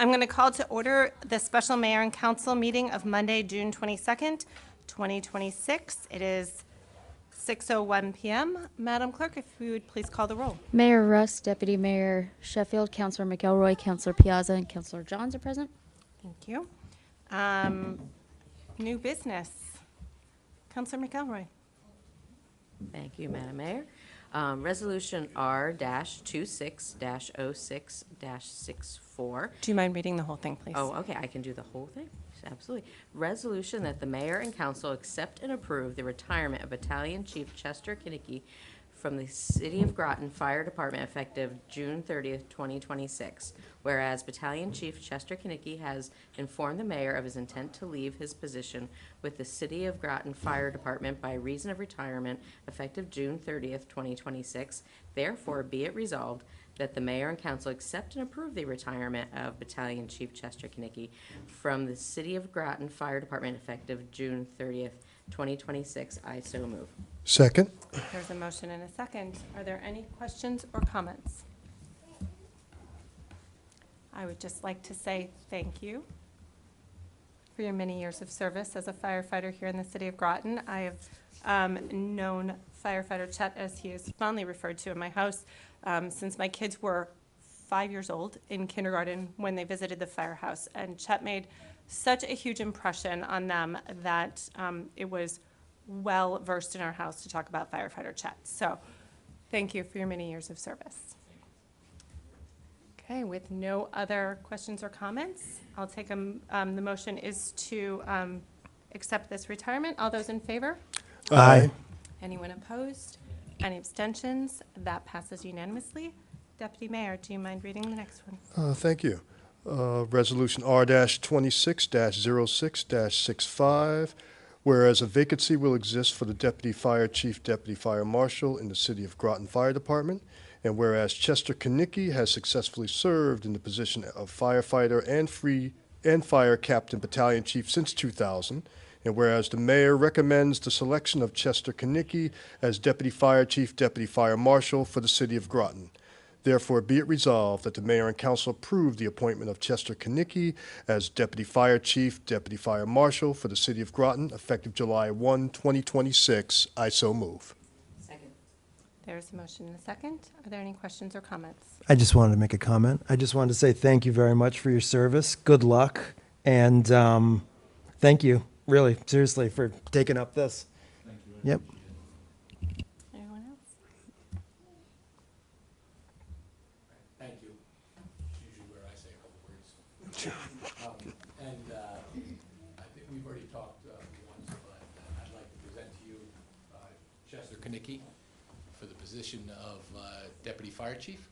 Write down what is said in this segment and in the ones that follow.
I'm going to call to order the special mayor and council meeting of Monday, June 22nd, 2026. It is 6:01 p.m. Madam Clerk, if you would please call the roll. Mayor Russ, Deputy Mayor Sheffield, Councilor McElroy, Councilor Piazza, and Councilor Johns are present. Thank you. New business. Councilor McElroy. Thank you, Madam Mayor. Resolution R-26-06-64. Do you mind reading the whole thing, please? Oh, okay, I can do the whole thing? Absolutely. Resolution that the mayor and council accept and approve the retirement of Battalion Chief Chester Kinnicky from the City of Groton Fire Department effective June 30th, 2026. Whereas Battalion Chief Chester Kinnicky has informed the mayor of his intent to leave his position with the City of Groton Fire Department by reason of retirement effective June 30th, 2026. Therefore, be it resolved that the mayor and council accept and approve the retirement of Battalion Chief Chester Kinnicky from the City of Groton Fire Department effective June 30th, 2026. I so move. Second. There's a motion and a second. Are there any questions or comments? I would just like to say thank you for your many years of service as a firefighter here in the City of Groton. I have known firefighter Chet, as he is fondly referred to in my house, since my kids were 5 years old in kindergarten when they visited the firehouse. And Chet made such a huge impression on them that it was well versed in our house to talk about firefighter Chet. So thank you for your many years of service. Okay, with no other questions or comments, I'll take the motion is to accept this retirement. All those in favor? Aye. Anyone opposed? Any abstentions? That passes unanimously. Deputy Mayor, do you mind reading the next one? Thank you. Resolution R-26-06-65, whereas a vacancy will exist for the Deputy Fire Chief, Deputy Fire Marshal in the City of Groton Fire Department, and whereas Chester Kinnicky has successfully served in the position of firefighter and fire captain battalion chief since 2000, and whereas the mayor recommends the selection of Chester Kinnicky as Deputy Fire Chief, Deputy Fire Marshal for the City of Groton. Therefore, be it resolved that the mayor and council approve the appointment of Chester Kinnicky as Deputy Fire Chief, Deputy Fire Marshal for the City of Groton, effective July 1, 2026. I so move. Second. There's a motion and a second. Are there any questions or comments? I just wanted to make a comment. I just wanted to say thank you very much for your service. Good luck. And thank you, really, seriously, for taking up this. Thank you. Yep. Anyone else? Thank you. It's usually where I say a couple words. I think we've already talked once, but I'd like to present to you Chester Kinnicky for the position of Deputy Fire Chief.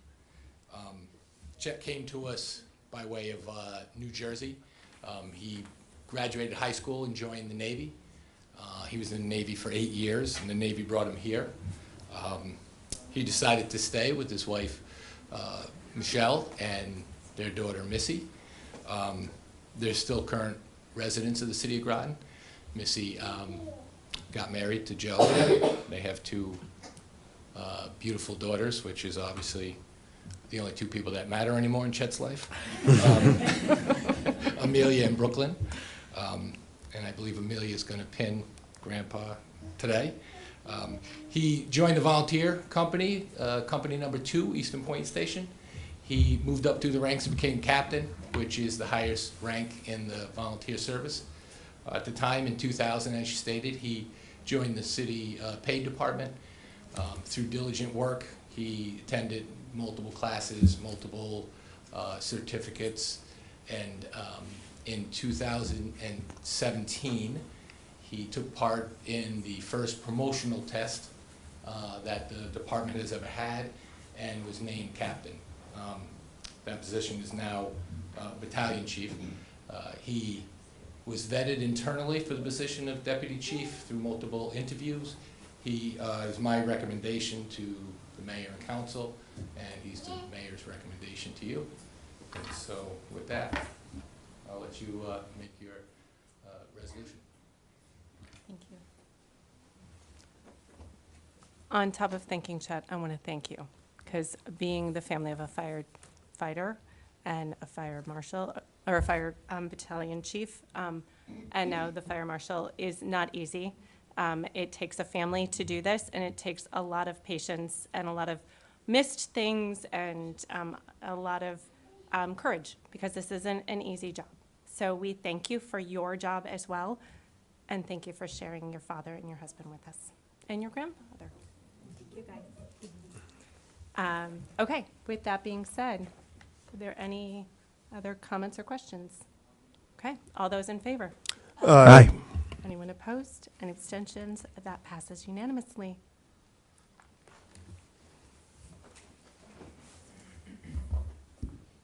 Chet came to us by way of New Jersey. He graduated high school and joined the Navy. He was in the Navy for 8 years, and the Navy brought him here. He decided to stay with his wife, Michelle, and their daughter, Missy. They're still current residents of the City of Groton. Missy got married to Joe. They have two beautiful daughters, which is obviously the only two people that matter anymore in Chet's life. Amelia and Brooklyn. And I believe Amelia is going to pin Grandpa today. He joined the volunteer company, company number 2, Eastern Point Station. He moved up through the ranks and became captain, which is the highest rank in the volunteer service. At the time, in 2000, as you stated, he joined the city paid department. Through diligent work, he attended multiple classes, multiple certificates, and in 2017, he took part in the first promotional test that the department has ever had and was named captain. That position is now battalion chief. He was vetted internally for the position of deputy chief through multiple interviews. He is my recommendation to the mayor and council, and he's the mayor's recommendation to you. And so with that, I'll let you make your resolution. Thank you. On top of thanking Chet, I want to thank you, because being the family of a firefighter and a fire marshal, or a fire battalion chief. And now the fire marshal is not easy. It takes a family to do this, and it takes a lot of patience and a lot of missed things and a lot of courage, because this isn't an easy job. So we thank you for your job as well, and thank you for sharing your father and your husband with us, and your grandfather. Thank you, guys. Okay, with that being said, are there any other comments or questions? Okay, all those in favor? Aye. Anyone opposed? Any abstentions? That passes unanimously.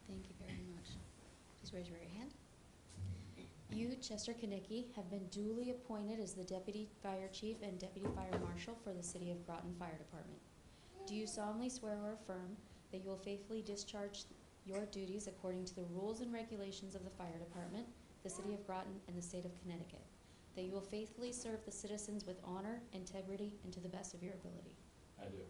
Thank you very much. Please raise your right hand. You, Chester Kinnicky, have been duly appointed as the Deputy Fire Chief and Deputy Fire Marshal for the City of Groton Fire Department. Do you solemnly swear or affirm that you will faithfully discharge your duties according to the rules and regulations of the Fire Department, the City of Groton, and the State of Connecticut? That you will faithfully serve the citizens with honor, integrity, and to the best of your ability? I do.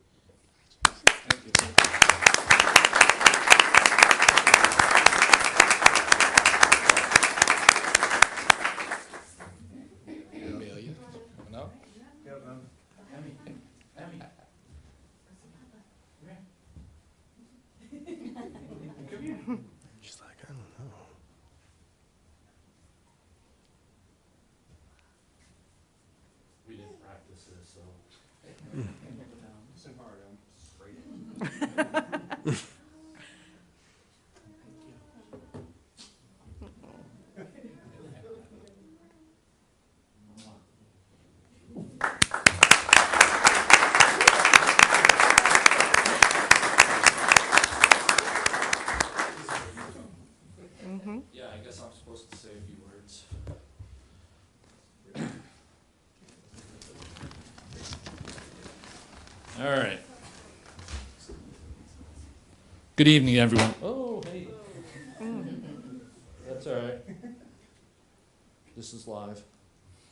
Amelia? No? She's like, I don't know. We didn't practice this, so. Yeah, I guess I'm supposed to say a few words. All right. Good evening, everyone. Oh, hey. That's all right. This is live.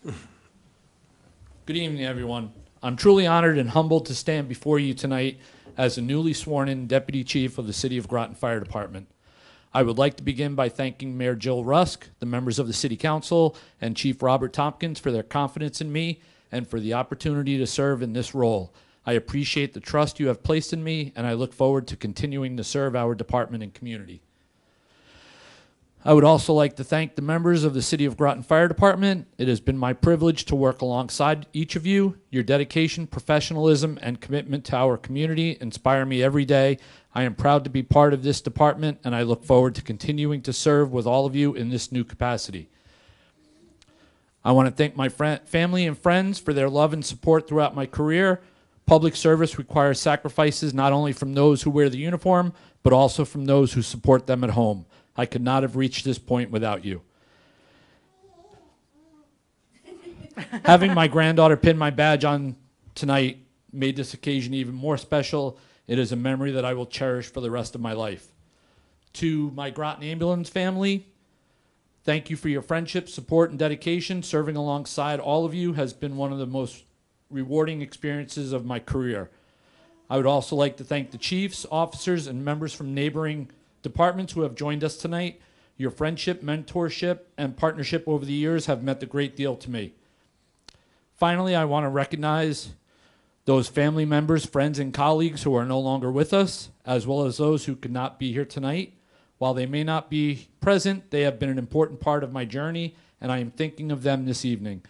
Good evening, everyone. I'm truly honored and humbled to stand before you tonight as the newly sworn-in Deputy Chief of the City of Groton Fire Department. I would like to begin by thanking Mayor Jill Rusk, the members of the City Council, and Chief Robert Tompkins for their confidence in me and for the opportunity to serve in this role. I appreciate the trust you have placed in me, and I look forward to continuing to serve our department and community. I would also like to thank the members of the City of Groton Fire Department. It has been my privilege to work alongside each of you. Your dedication, professionalism, and commitment to our community inspire me every day. I am proud to be part of this department, and I look forward to continuing to serve with all of you in this new capacity. I want to thank my family and friends for their love and support throughout my career. Public service requires sacrifices not only from those who wear the uniform, but also from those who support them at home. I could not have reached this point without you. Having my granddaughter pin my badge on tonight made this occasion even more special. It is a memory that I will cherish for the rest of my life. To my Groton Ambulance family, thank you for your friendship, support, and dedication. Serving alongside all of you has been one of the most rewarding experiences of my career. I would also like to thank the chiefs, officers, and members from neighboring departments who have joined us tonight. Your friendship, mentorship, and partnership over the years have meant a great deal to me. Finally, I want to recognize those family members, friends, and colleagues who are no longer with us, as well as those who could not be here tonight. While they may not be present, they have been an important part of my journey, and I am thinking of them this evening.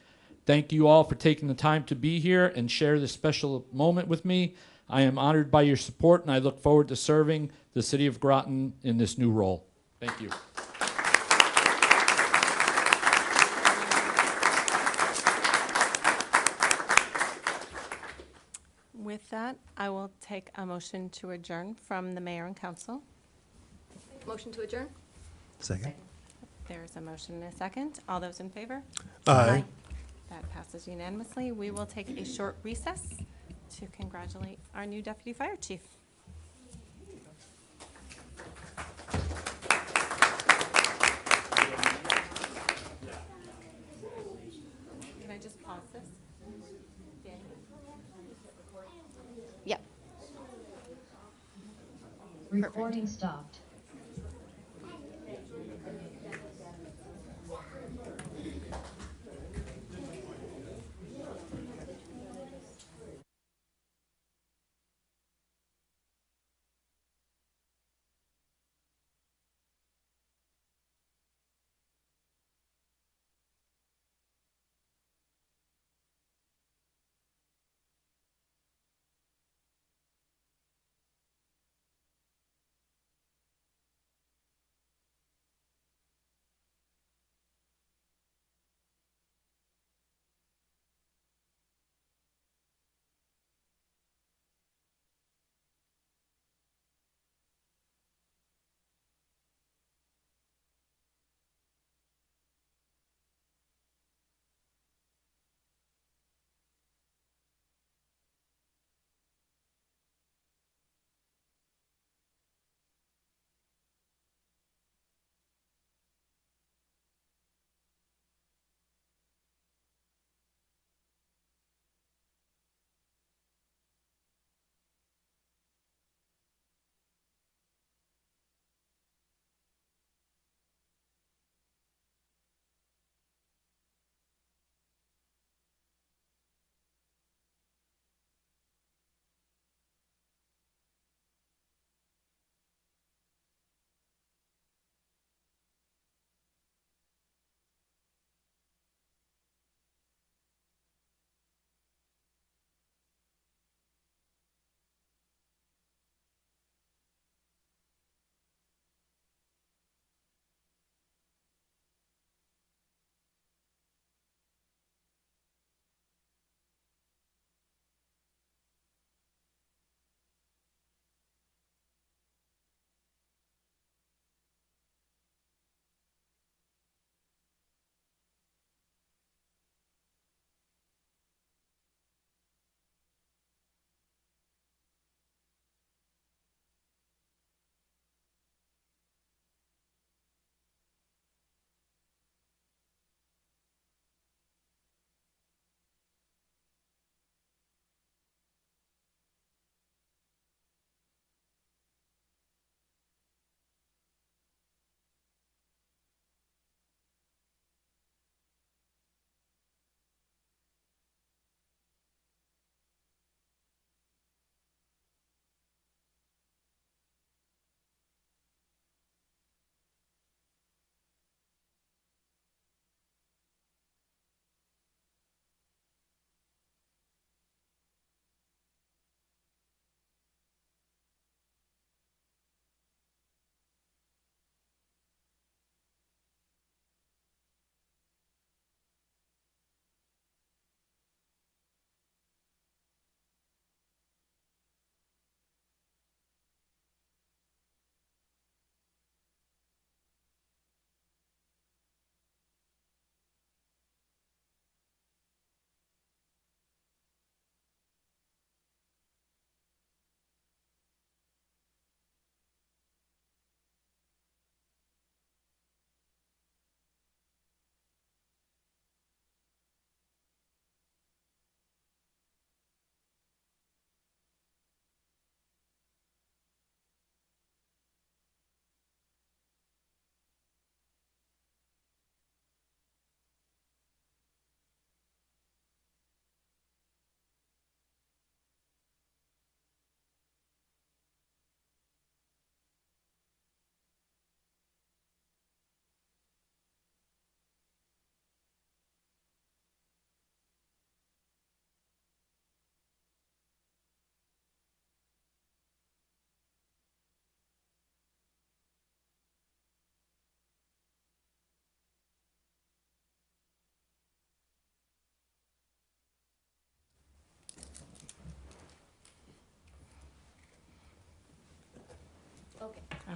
Thank you all for taking the time to be here and share this special moment with me. I am honored by your support, and I look forward to serving the City of Groton in this new role. Thank you. With that, I will take a motion to adjourn from the mayor and council. Motion to adjourn? Second. There's a motion and a second. All those in favor? Aye. That passes unanimously. We will take a short recess to congratulate our new deputy fire chief. Can I just pause this? Yep. Recording stopped.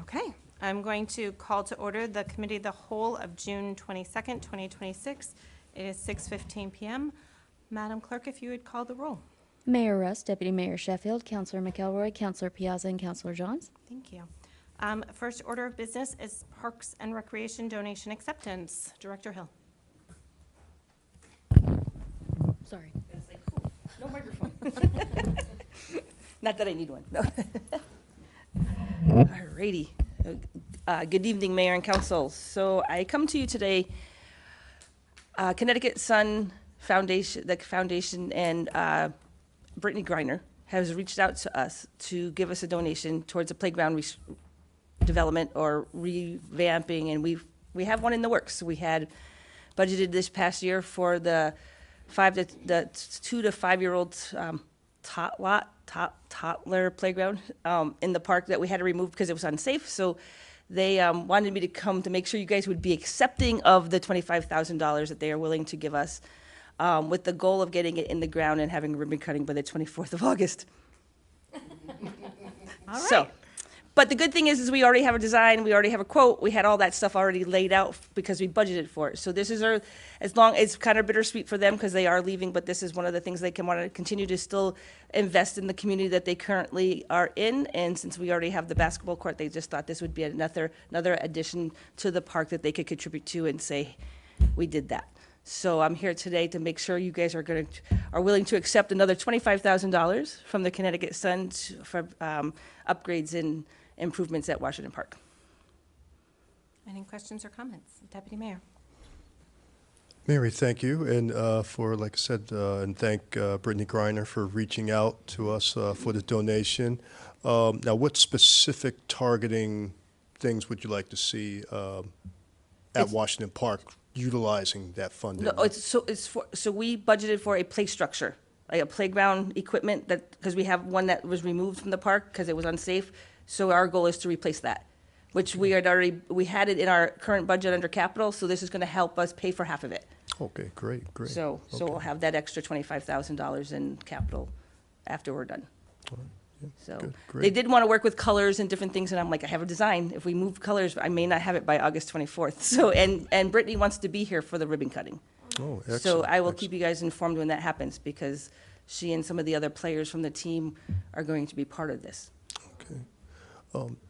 Okay, I'm going to call to order the Committee of the Whole of June 22nd, 2026. It is 6:15 PM. Madam Clerk, if you would call the roll. Mayor Rust, Deputy Mayor Sheffield, Councilor McElroy, Councilor Piazza, and Councilor Johns. Thank you. First order of business is Parks and Recreation donation acceptance. Director Hill. Sorry. No microphone. Not that I need one, no. Alrighty. Good evening, Mayor and Council. So I come to you today, Connecticut Sun Foundation, the foundation, and Brittany Griner has reached out to us to give us a donation towards a playground development or revamping, and we have one in the works. We had budgeted this past year for the 2 to 5 year olds toddler playground in the park that we had to remove because it was unsafe. So they wanted me to come to make sure you guys would be accepting of the $25,000 that they are willing to give us, with the goal of getting it in the ground and having ribbon cutting by the 24th of August. All right. So, but the good thing is we already have a design, we already have a quote, we had all that stuff already laid out because we budgeted for it. So this is it's kind of bittersweet for them because they are leaving, but this is one of the things they can want to continue to still invest in the community that they currently are in. And since we already have the basketball court, they just thought this would be another addition to the park that they could contribute to and say, we did that. So I'm here today to make sure you guys are willing to accept another $25,000 from the Connecticut Sun for upgrades and improvements at Washington Park. Any questions or comments? Deputy Mayor. Mary, thank you, and for, like I said, and thank Brittany Griner for reaching out to us for the donation. Now, what specific targeting things would you like to see at Washington Park utilizing that funding? No, so we budgeted for a play structure, like a playground equipment because we have one that was removed from the park because it was unsafe. So our goal is to replace that, which we had it in our current budget under capital. So this is going to help us pay for half of it. Okay, great. So we'll have that extra $25,000 in capital after we're done. So good, great. they did want to work with colors and different things, and I'm like, I have a design. If we move colors, I may not have it by August 24th. So and Brittany wants to be here for the ribbon cutting. Oh, excellent. So I will keep you guys informed when that happens because she and some of the other players from the team are going to be part of this. Okay.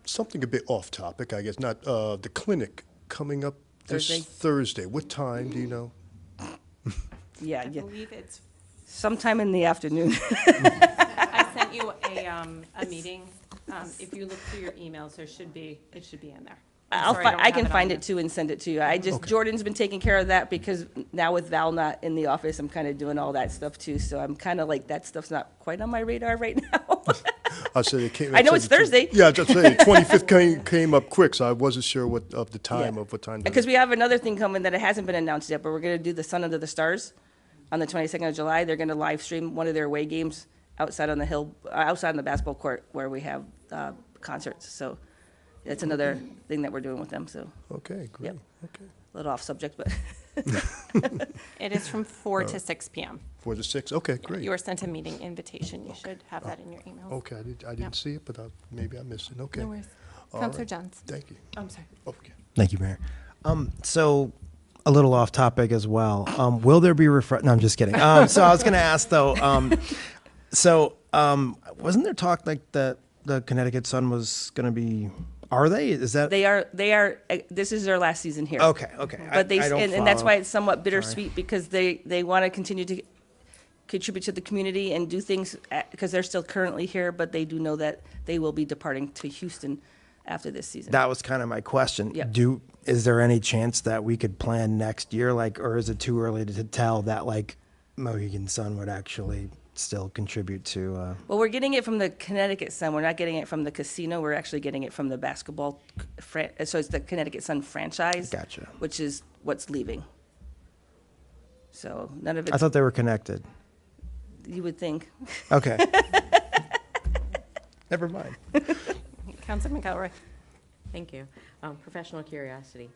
Something a bit off topic, I guess, not the clinic coming up this Thursday. What time, do you know? Yeah, I believe it's, sometime in the afternoon. I sent you a meeting. If you look through your emails, it should be in there. I'm sorry, don't I have can on find there. it too and send it to you. Jordan's been taking care of that because now with Val not in the office, I'm kind of doing all that stuff too. So I'm kind of like, that stuff's not quite on my radar right now. I said it came. I know it's Thursday. Yeah, just say 25th came up quick, so I wasn't sure what time. Because we have another thing coming that it hasn't been announced yet, but we're going to do the Sun Under the Stars on the 22nd of July. They're going to live stream one of their away games outside on the hill, outside on the basketball court where we have concerts. So that's another thing that we're doing with them. So Okay, great. Yep. Okay. a little off subject, but It is from 4 to 6 PM. 4 to 6. Okay, great. You were sent a meeting invitation. You should have that in your emails. Okay, I didn't see it, but maybe I missed it. Okay. No worries. All Counselor right. Johns. Thank you. I'm sorry. Okay. Thank you, Mayor. So a little off topic as well. Will there be No, I'm just kidding. So I was going to ask though. Wasn't there talk like that the Connecticut Sun was going to be? Are they? Is that? they are. This is their last season here. Okay. But I don't and that's follow. why it's somewhat bittersweet because they want to continue to contribute to the community and do things because they're still currently here, but they do know that they will be departing to Houston after this season. That was kind of my question. Yep. Is there any chance that we could plan next year, or is it too early to tell that Mohegan Sun would actually still contribute to? Well, we're getting it from the Connecticut Sun. We're not getting it from the casino. We're actually getting it from the basketball. So it's the Connecticut Sun franchise. Gotcha. Which is what's leaving. So none of it. I thought they were connected. You would think. Okay. Never mind. Counselor McElroy. Thank you. Professional curiosity.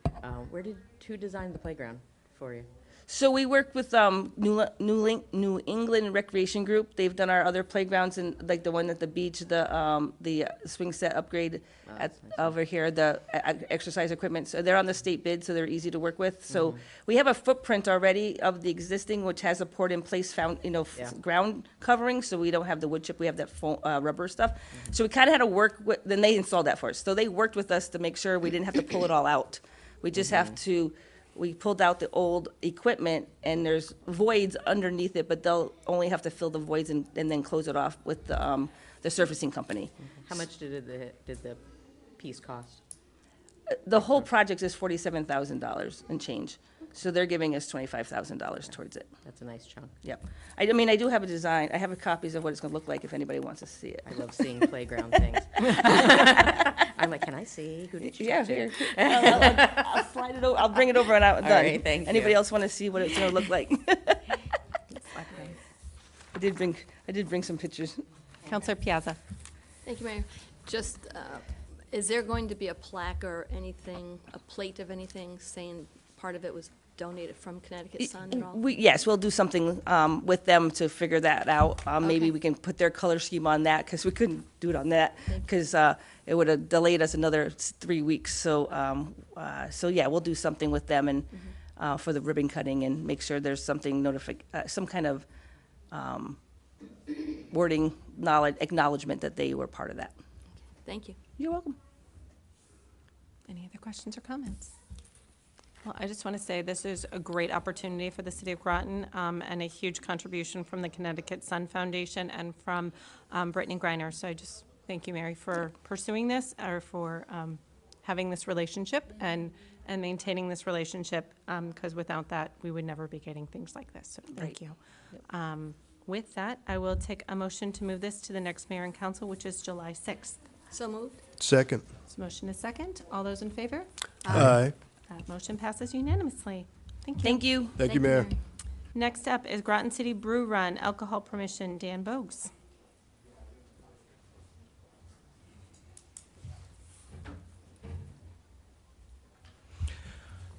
Who designed the playground for you? So we worked with New England Recreation Group. They've done our other playgrounds and like the one at the beach, the swing set upgrade at over here, the exercise equipment. So they're on the state bid, so they're easy to work with. So we have a footprint already of the existing, which has a poured in place Yeah. ground covering. So we don't have the wood chip, we have that rubber stuff. So we kind of had to work with. Then they installed that for us. So they worked with us to make sure we didn't have to pull it all out. We just have to. We pulled out the old equipment, and there's voids underneath it, but they'll only have to fill the voids and then close it off with the surfacing company. How much did the piece cost? The whole project is $47,000 and change, so they're giving us $25,000 towards it. That's a nice chunk. Yep. I mean, I do have a design. I have copies of what it's gonna look like if anybody wants to see it. I love seeing playground things. I'm like, can I see? Who did you Yeah, talk to? here. I'll slide it over. I'll bring it over when I'm All done. right, thank Anybody you. else want to see what it's gonna look like? I did bring some pictures. Counselor Piazza. Thank you, Mayor. Just, is there going to be a plaque or anything, a plate of anything saying part of it was donated from Connecticut Sun at all? Yes, we'll do something with them to figure that out. Maybe Okay. we can put their color scheme on that, because we couldn't do it on that, because it would have delayed us another 3 weeks. So yeah, we'll do something with them and for the ribbon cutting and make sure there's something some kind of wording, acknowledgement that they were part of that. Thank you. You're welcome. Any other questions or comments? Well, I just want to say this is a great opportunity for the city of Groton and a huge contribution from the Connecticut Sun Foundation and from Brittany Griner. So I just thank you, Mary, for pursuing this or for having this relationship and maintaining this relationship because without that, we would never be getting things like this. So thank you. With that, I will take a motion to move this to the next mayor and council, which is July 6th. So moved? Second. This motion is second. All those in favor? Aye. That motion passes unanimously. Thank you. Thank you. Thank you, Mayor. Mary. Next up is Groton City Brew Run, alcohol permission, Dan Bogues.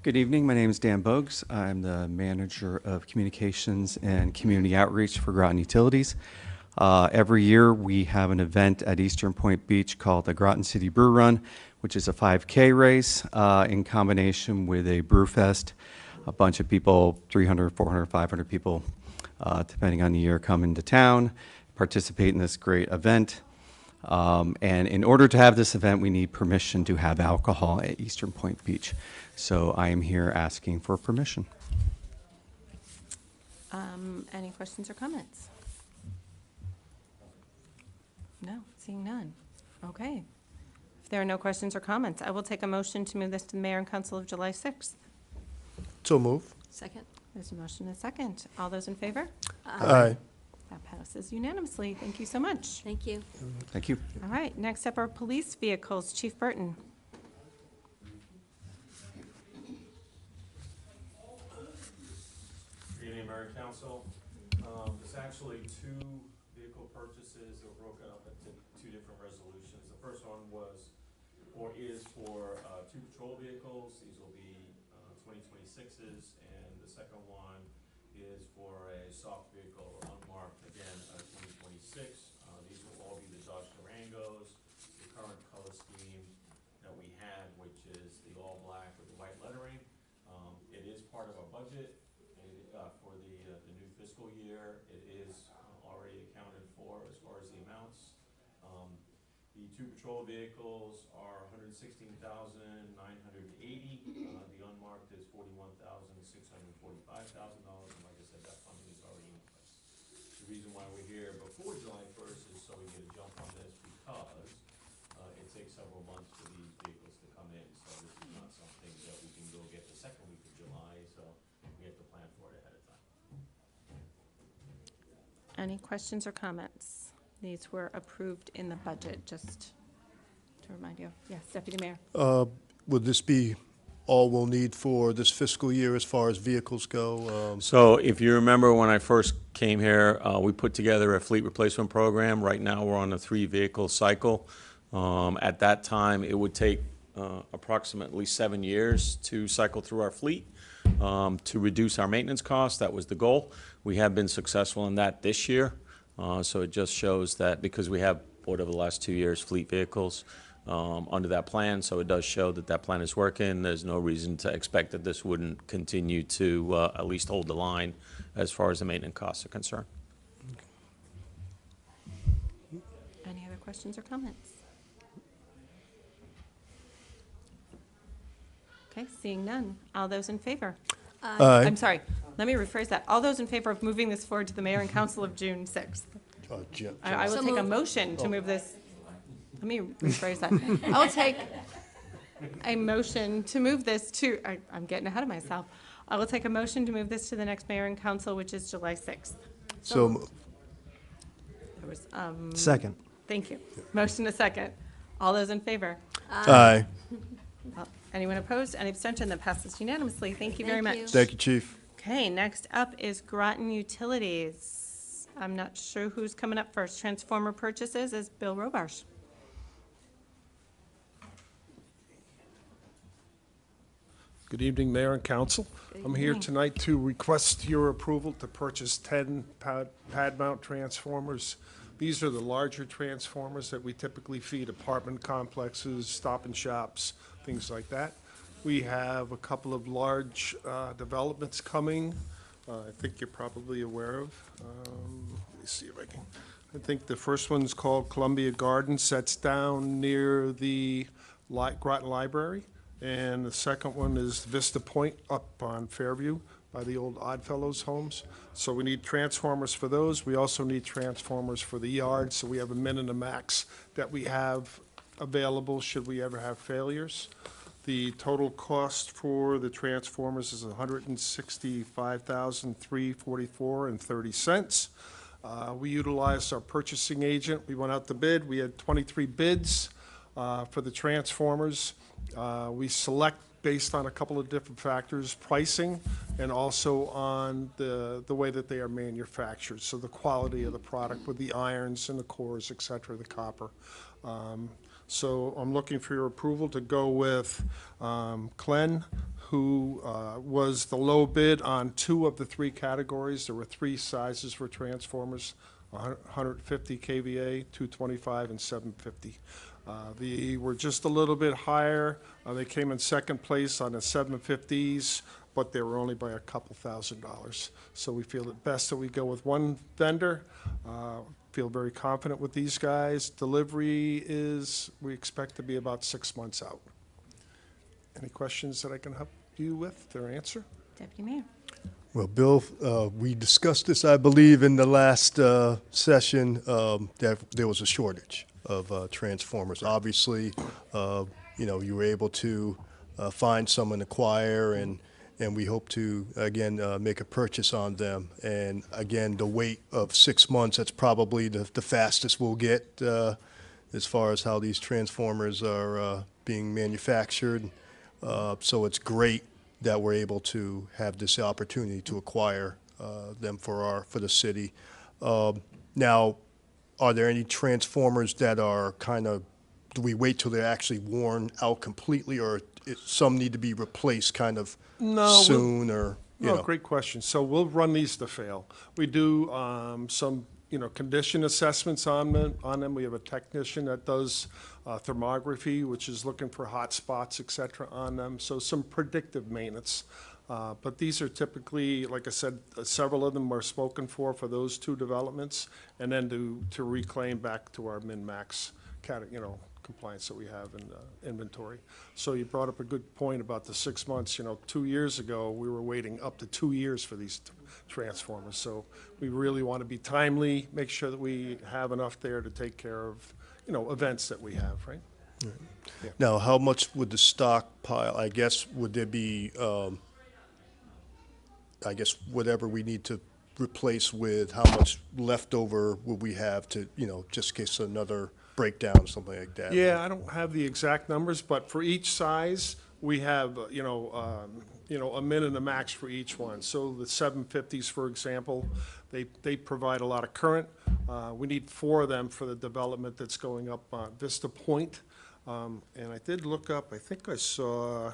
Good evening. My name is Dan Bogues. I'm the manager of communications and community outreach for Groton Utilities. Every year we have an event at Eastern Point Beach called the Groton City Brew Run, which is a 5K race in combination with a brew fest. A bunch of people, 300, 400, 500 people, depending on the year, come into town, participate in this great event. And in order to have this event, we need permission to have alcohol at Eastern Point Beach. So I am here asking for permission. Any questions or comments? No, seeing none. Okay. If there are no questions or comments, I will take a motion to move this to the mayor and council of July 6th. So move. Second? There's a motion and a second. All those in favor? Aye. That passes unanimously. Thank you so much. Thank you. Thank you. All right, next up are police vehicles. Chief Burton. Good evening, Mayor and Council. There's actually two vehicle purchases that were broken up into two different resolutions. The first one was, or is for two patrol vehicles. These will be 2026s, and the second one is for a soft vehicle, unmarked, again, 2026. These will all be the Dodge Durangos, the current color scheme that we had, which is the all black with the white lettering. It is part of our budget. For the new fiscal year, it is already accounted for as far as the amounts. The two patrol vehicles are $116,980. The unmarked is $41,645,000. And like I said, that funding is already in place. The reason why we're here before July 1st is so we get a jump on this because it takes several months for these vehicles to come in. So this is not something that we can go get the second week of July. So we have to plan for it ahead of time. Any questions or comments? These were approved in the budget, just to remind you. Yes, Deputy Mayor. Would this be all we'll need for this fiscal year as far as vehicles go? So if you remember when I first came here, we put together a fleet replacement program. Right now, we're on a 3-vehicle cycle. At that time, it would take approximately 7 years to cycle through our fleet to reduce our maintenance costs. That was the goal. We have been successful in that this year. So it just shows that because we have bought over the last 2 years fleet vehicles under that plan, so it does show that that plan is working. There's no reason to expect that this wouldn't continue to at least hold the line as far as the maintenance costs are concerned. Any other questions or comments? Okay, seeing none. All those in favor? Aye. I'm sorry, let me rephrase that. All those in favor of moving this forward to the mayor and council of June 6th? I will So take a moved. motion to move this. Let me rephrase that. I'll take a motion to move this to, I'm getting ahead of myself. I will take a motion to move this to the next mayor and council, which is July 6th. So, There was, Second. thank you. Motion to second. All those in favor? aye. Anyone opposed? Any abstention? That passes unanimously. Thank you very Thank you. much. Thank you, Chief. Okay, next up is Groton Utilities. I'm not sure who's coming up first. Transformer purchases is Bill Robarsh. Good evening, Mayor and Council. I'm here evening. tonight to request your approval to purchase 10 pad mount transformers. These are the larger transformers that we typically feed apartment complexes, stop and shops, things like that. We have a couple of large developments coming. I think you're probably aware of. Let me see if I can. I think the first one's called Columbia Gardens. That's down near the Groton Library. And the second one is Vista Point up on Fairview by the old Oddfellows homes. So we need transformers for those. We also need transformers for the yard, so we have a min and a max that we have available should we ever have failures. The total cost for the transformers is $165,344.30. We utilized our purchasing agent. We went out to bid. We had 23 bids for the transformers. We select based on a couple of different factors, pricing, and also on the way that they are manufactured, so the quality of the product with the irons and the cores, et cetera, the copper. So I'm looking for your approval to go with Clen, who was the low bid on 2 of the 3 categories. There were 3 sizes for transformers, 150 kVA, 225, and 750. They were just a little bit higher. They came in second place on the 750s, but they were only by a couple $1,000s. So we feel it best that we go with one vendor. Feel very confident with these guys. Delivery is, we expect to be about 6 months out. Any questions that I can help you with or answer? Deputy Mayor. Well, Bill, we discussed this, I believe, in the last session, that there was a shortage of transformers. Obviously, you were able to find some and acquire, and we hope to, again, make a purchase on them. And again, the wait of 6 months, that's probably the fastest we'll get as far as how these transformers are being manufactured. So it's great that we're able to have this opportunity to acquire them for the city. Now, are there any transformers that are kind of, do we wait till they're actually worn out completely, or some need to be replaced kind of soon, or, you know? Great question. So we'll run these to fail. We do some, condition assessments on them. We have a technician that does thermography, which is looking for hot spots, et cetera, on them. So some predictive maintenance. But these are typically, like I said, several of them are spoken for those 2 developments, and then to reclaim back to our min-max compliance that we have in inventory. So you brought up a good point about the 6 months. 2 years ago, we were waiting up to 2 years for these transformers. So we really want to be timely, make sure that we have enough there to take care of, events that we have, right? Yeah. Now, how much would the stockpile, I guess, would there be, whatever we need to replace with, how much leftover would we have to, just in case another breakdown or something like that? Yeah, I don't have the exact numbers, but for each size, we have, a min and a max for each one. So the 750s, for example, they provide a lot of current. We need 4 of them for the development that's going up on Vista Point. And I did look up, I think I saw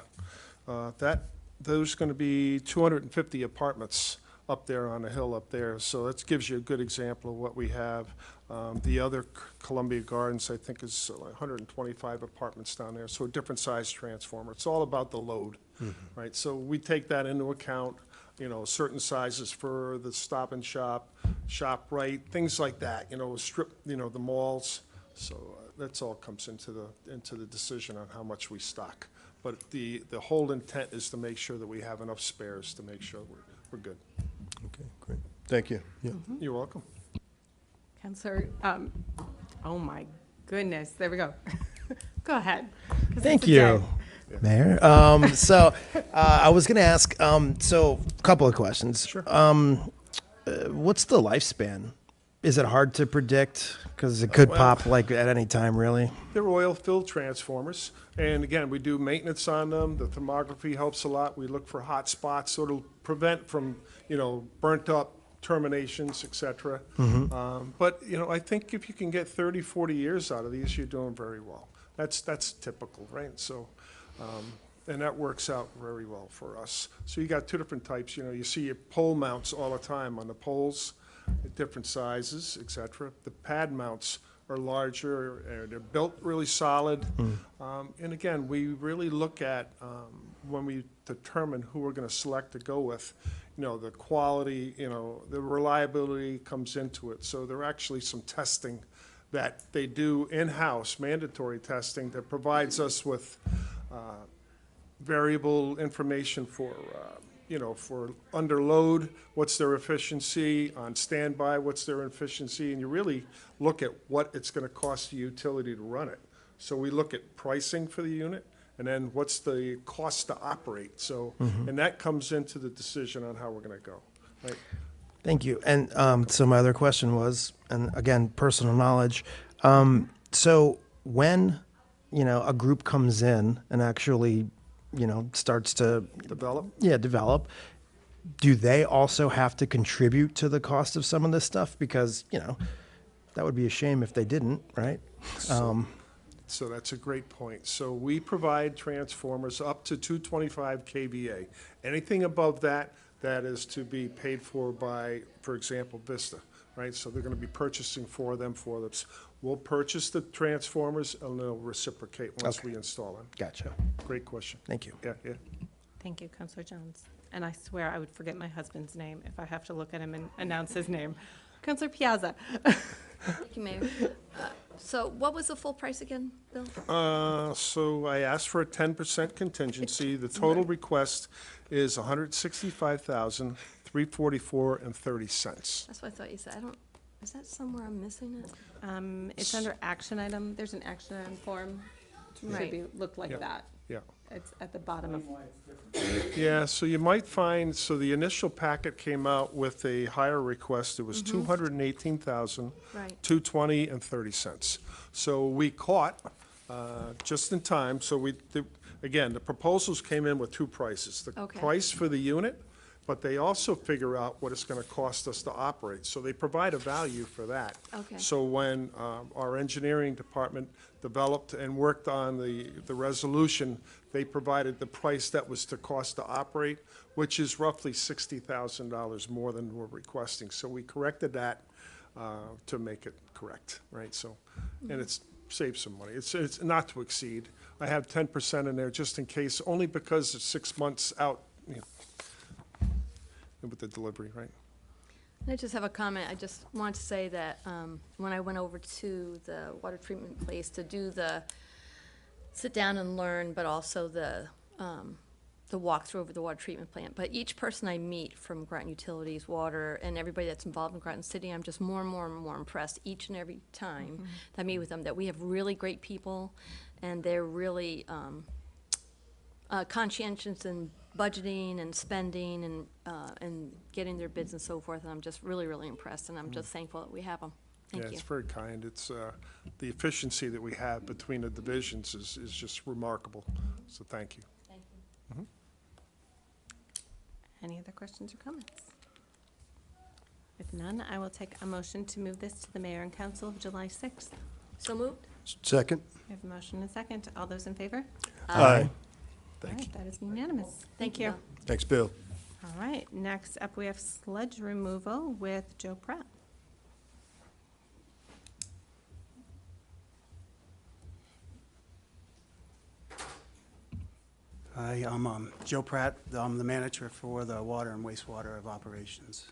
there's going to be 250 apartments up there on the hill up there. So that gives you a good example of what we have. The other Columbia Gardens, I think, is 125 apartments down there, so a different size transformer. It's all about the load, right? So we take that into account, certain sizes for the Stop and Shop, ShopRite, things like that, the malls. So that's all comes into the decision on how much we stock. But the whole intent is to make sure that we have enough spares to make sure we're good. Okay, great. Thank you. Yeah. You're welcome. Counselor, oh my goodness, there we go. Go ahead. 'Cause Thank it's a you, day. Mayor. I was going to ask, a couple of questions. Sure. What's the lifespan? Is it hard to predict? Because it could Well- pop like at any time, really. They're oil-filled transformers, and again, we do maintenance on them. The thermography helps a lot. We look for hot spots, so it'll prevent from, burnt-up terminations, et cetera. But, I think if you can get 30, 40 years out of these, you're doing very well. That's typical, right? So, and that works out very well for us. So you got two different types. You see your pole mounts all the time on the poles, different sizes, et cetera. The pad mounts are larger, they're built really solid. And again, we really look at, when we determine who we're gonna select to go with, the quality, the reliability comes into it. So there are actually some testing that they do in-house, mandatory testing, that provides us with variable information for, for under load, what's their efficiency, on standby, what's their efficiency, and you really look at what it's gonna cost the utility to run it. So we look at pricing for the unit, and then what's the cost to operate, so, and that comes into the decision on how we're gonna go, right? Thank you. And so my other question was, and again, personal knowledge. So when, a group comes in and actually, starts to develop, do they also have to contribute to the cost of some of this stuff? Because, that would be a shame if they didn't, right? So that's a great point. So we provide transformers up to 225 kVA. Anything above that, that is to be paid for by, for example, Vista, right? So they're going to be purchasing for them. We'll purchase the transformers and they'll reciprocate once we install them. Gotcha. Great question. Thank you. Yeah. Thank you, Counselor Jones. And I swear I would forget my husband's name if I have to look at him and announce his name. Counselor Piazza. Thank you, Mayor. So what was the full price again, Bill? So I asked for a 10% contingency. The total request is $165,344.30. That's what I thought you said. Is that somewhere I'm missing it? It's under action item. There's an action item form. It should be, look like Yeah. that. Yeah. It's at the bottom of, Yeah, so you might find, so the initial packet came out with a higher request. It was $218,220.30. So we caught, just in time, so again, the proposals came in with two prices. The Okay. price for the unit, but they also figure out what it's gonna cost us to operate. So they provide a value for that. Okay. So when our engineering department developed and worked on the resolution, they provided the price that was the cost to operate, which is roughly $60,000 more than we're requesting. So we corrected that to make it correct, right? So, and it's saved some money. It's not to exceed. I have 10% in there just in case, only because it's 6 months out, with the delivery, right? I just have a comment. I just want to say that when I went over to the water treatment place to do the sit down and learn, but also the walkthrough of the water treatment plant. But each person I meet from Groton Utilities, Water, and everybody that's involved in Groton City, I'm just more and more and more impressed each and every time that I meet with them, that we have really great people, and they're really conscientious in budgeting and spending and getting their bids and so forth, and I'm just really, really impressed, and I'm just thankful that we have them. Thank Yeah, you. it's very kind. It's, the efficiency that we have between the divisions is just remarkable. So thank you. Thank you. any other questions or comments? If none, I will take a motion to move this to the mayor and council of July 6th. So moved? Second? We have a motion and a second. All those in favor? Aye. All right, that is unanimous. Thank you. Thanks, Bill. All right, next up, we have sludge removal with Joe Pratt. Hi, I'm Joe Pratt. I'm the manager for the water and wastewater of operations.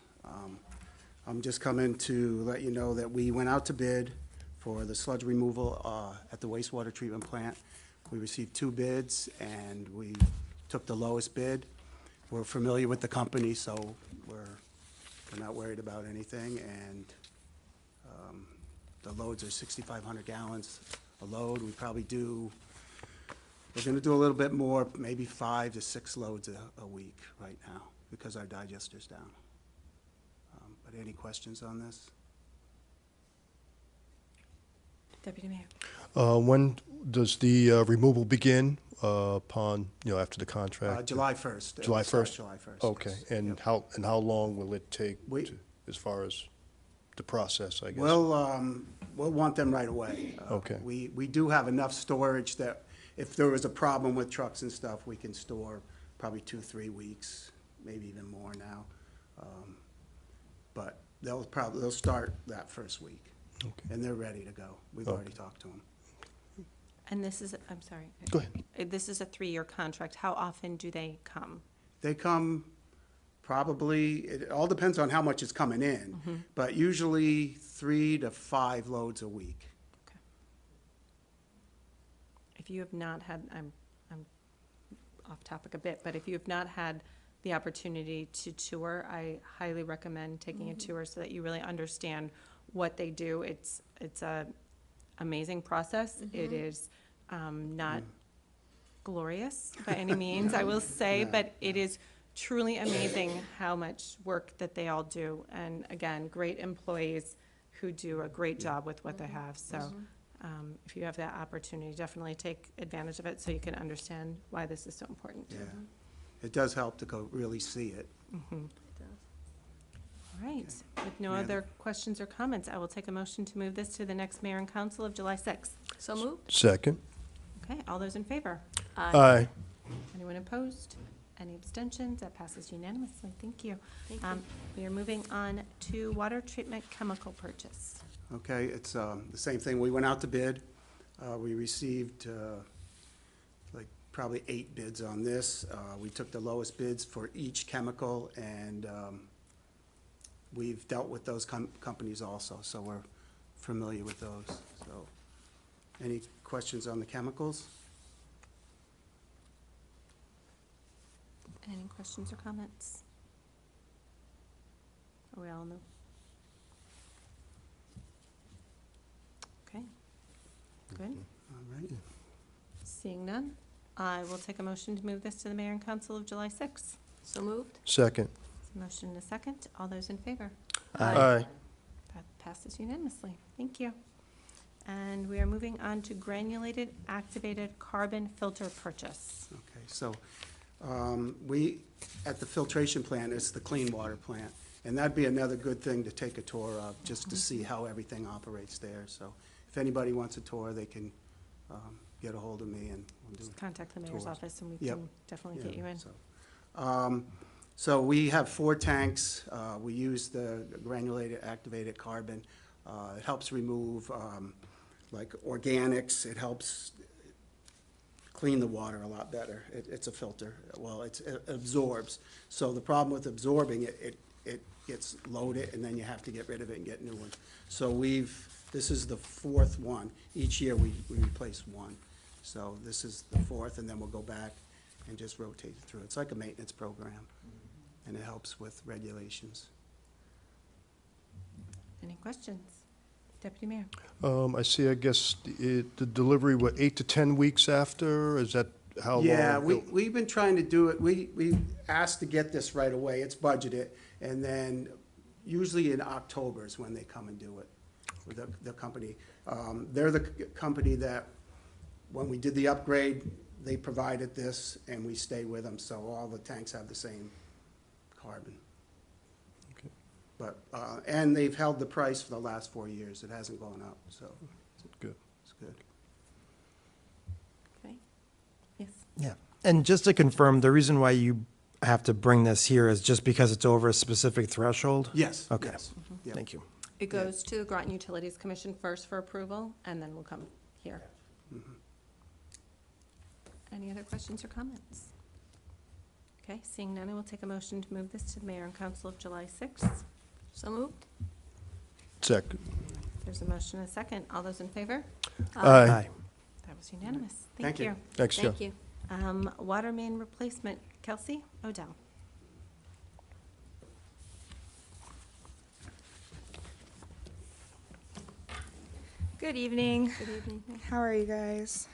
I'm just coming to let you know that we went out to bid for the sludge removal at the wastewater treatment plant. We received 2 bids, and we took the lowest bid. We're familiar with the company, so we're not worried about anything, and the loads are 6,500 gallons a load. We're gonna do a little bit more, maybe 5 to 6 loads a week right now, because our digester's down. But any questions on this? Deputy Mayor. When does the removal begin upon, after the contract? July 1st. July It'll start 1st? July 1st. Okay, yes. and Yep. how long will it take We- as far as the process, I guess? We'll want them right away. Okay. We do have enough storage that if there was a problem with trucks and stuff, we can store probably 2-3 weeks, maybe even more now. But they'll start that first week, Okay. and they're ready to go. We've already talked to them. And this is, I'm sorry. Go ahead. This is a 3-year contract. How often do they come? They come probably, it all depends on how much is coming in, but usually 3 to 5 loads a week. If you have not had, I'm off topic a bit, but if you have not had the opportunity to tour, I highly recommend taking a tour so that you really understand what they do. It's a amazing process. It is not glorious by any means, I will say, but it is truly amazing how much work that they all do. And again, great employees who do a great job with what they have. So if you have that opportunity, definitely take advantage of it so you can understand why this is so important. Yeah. It does help to go really see it. All right, with no Ma'am. other questions or comments, I will take a motion to move this to the next mayor and council of July 6th. So moved? Second? Okay, all those in favor? Aye. Anyone opposed? Any abstentions? That passes unanimously. Thank you. Thank you. We are moving on to water treatment chemical purchase. Okay, it's the same thing. We went out to bid. We received like probably 8 bids on this. We took the lowest bids for each chemical, and we've dealt with those companies also, so we're familiar with those. So, any questions on the chemicals? Any questions or comments? Are we all in the? Okay, good. All right. Seeing none, I will take a motion to move this to the mayor and council of July 6th. So moved? Second? Motion and a second. All those in favor? Aye. That passes unanimously. Thank you. And we are moving on to granulated activated carbon filter purchase. Okay, so we, at the filtration plant, it's the clean water plant, and that'd be another good thing to take a tour of, just to see how everything operates there. So if anybody wants a tour, they can get a hold of me, and we'll do Just contact the mayor's tours. office and we Yep. can definitely get you in. So we have 4 tanks. We use the granulated activated carbon. It helps remove like organics. It helps clean the water a lot better. It's a filter. Well, it absorbs. So the problem with absorbing it, it gets loaded, and then you have to get rid of it and get new ones. So this is the 4th one. Each year we replace one. So this is the 4th, and then we'll go back and just rotate it through. It's like a maintenance program, and it helps with regulations. Any questions? Deputy Mayor? I see, I guess, the delivery, 8 to 10 weeks after? Is that how long? Yeah, we've been trying to do it. We asked to get this right away. It's budgeted, and then usually in October is when they come and do it, with the company. They're the company that, when we did the upgrade, they provided this, and we stay with them, so all the tanks have the same carbon. Okay. But, and they've held the price for the last 4 years. It hasn't gone up, so Good. it's good. Okay. Yes. Yeah. And just to confirm, the reason why you have to bring this here is just because it's over a specific threshold? Yes. Okay. Yes. Yep. Thank you. It goes to the Groton Utilities Commission first for approval, and then will come here. Any other questions or comments? Okay, seeing none, I will take a motion to move this to the mayor and council of July 6th. So moved? Second. There's a motion and a second. All those in favor? Aye. That was unanimous. Thank Thank you. you. Thanks, Joe. Thank you. Water main replacement, Kelsey Odell. Good evening. Good evening. How are you guys?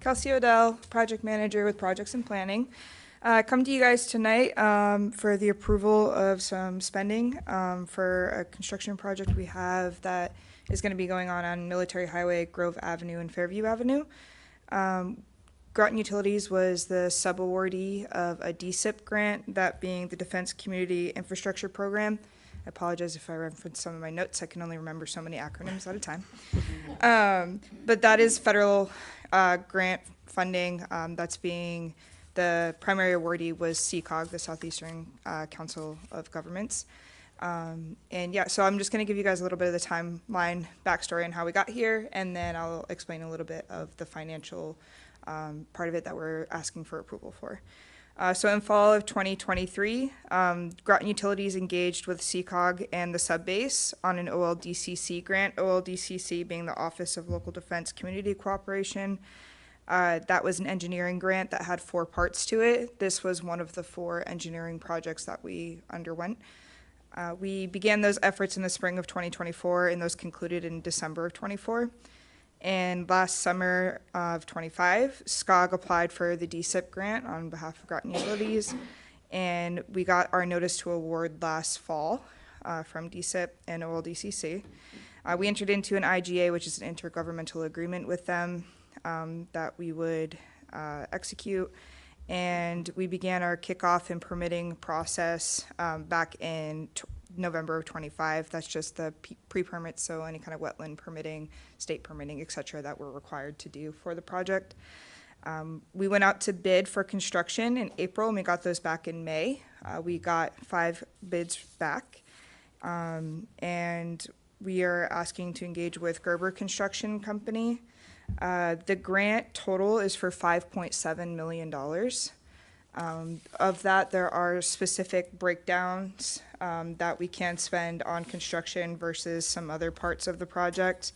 Kelsey Odell, project manager with Projects and Planning. Come to you guys tonight for the approval of some spending for a construction project we have that is going to be going on Military Highway, Grove Avenue, and Fairview Avenue. Groton Utilities was the sub-awardee of a DSIP grant, that being the Defense Community Infrastructure Program. I apologize if I reference some of my notes. I can only remember so many acronyms at a time. But that is federal grant funding. That's being, the primary awardee was CCOG, the Southeastern Council of Governments. And yeah, so I'm just going to give you guys a little bit of the timeline, backstory on how we got here, and then I'll explain a little bit of the financial part of it that we're asking for approval for. So in fall of 2023, Groton Utilities engaged with CCOG and the subbase on an OLDCC grant, OLDCC being the Office of Local Defense Community Cooperation. That was an engineering grant that had 4 parts to it. This was one of the 4 engineering projects that we underwent. We began those efforts in the spring of 2024, and those concluded in December of 24. And last summer of 25, SCOG applied for the DSIP grant on behalf of Groton Utilities, and we got our notice to award last fall from DSIP and OLDCC. We entered into an IGA, which is an intergovernmental agreement with them that we would execute, and we began our kickoff and permitting process back in November of 25. That's just the pre-permit, so any kind of wetland permitting, state permitting, et cetera, that we're required to do for the project. We went out to bid for construction in April, and we got those back in May. We got 5 bids back, and we are asking to engage with Gerber Construction Company. The grant total is for $5.7 million. Of that, there are specific breakdowns that we can spend on construction versus some other parts of the project.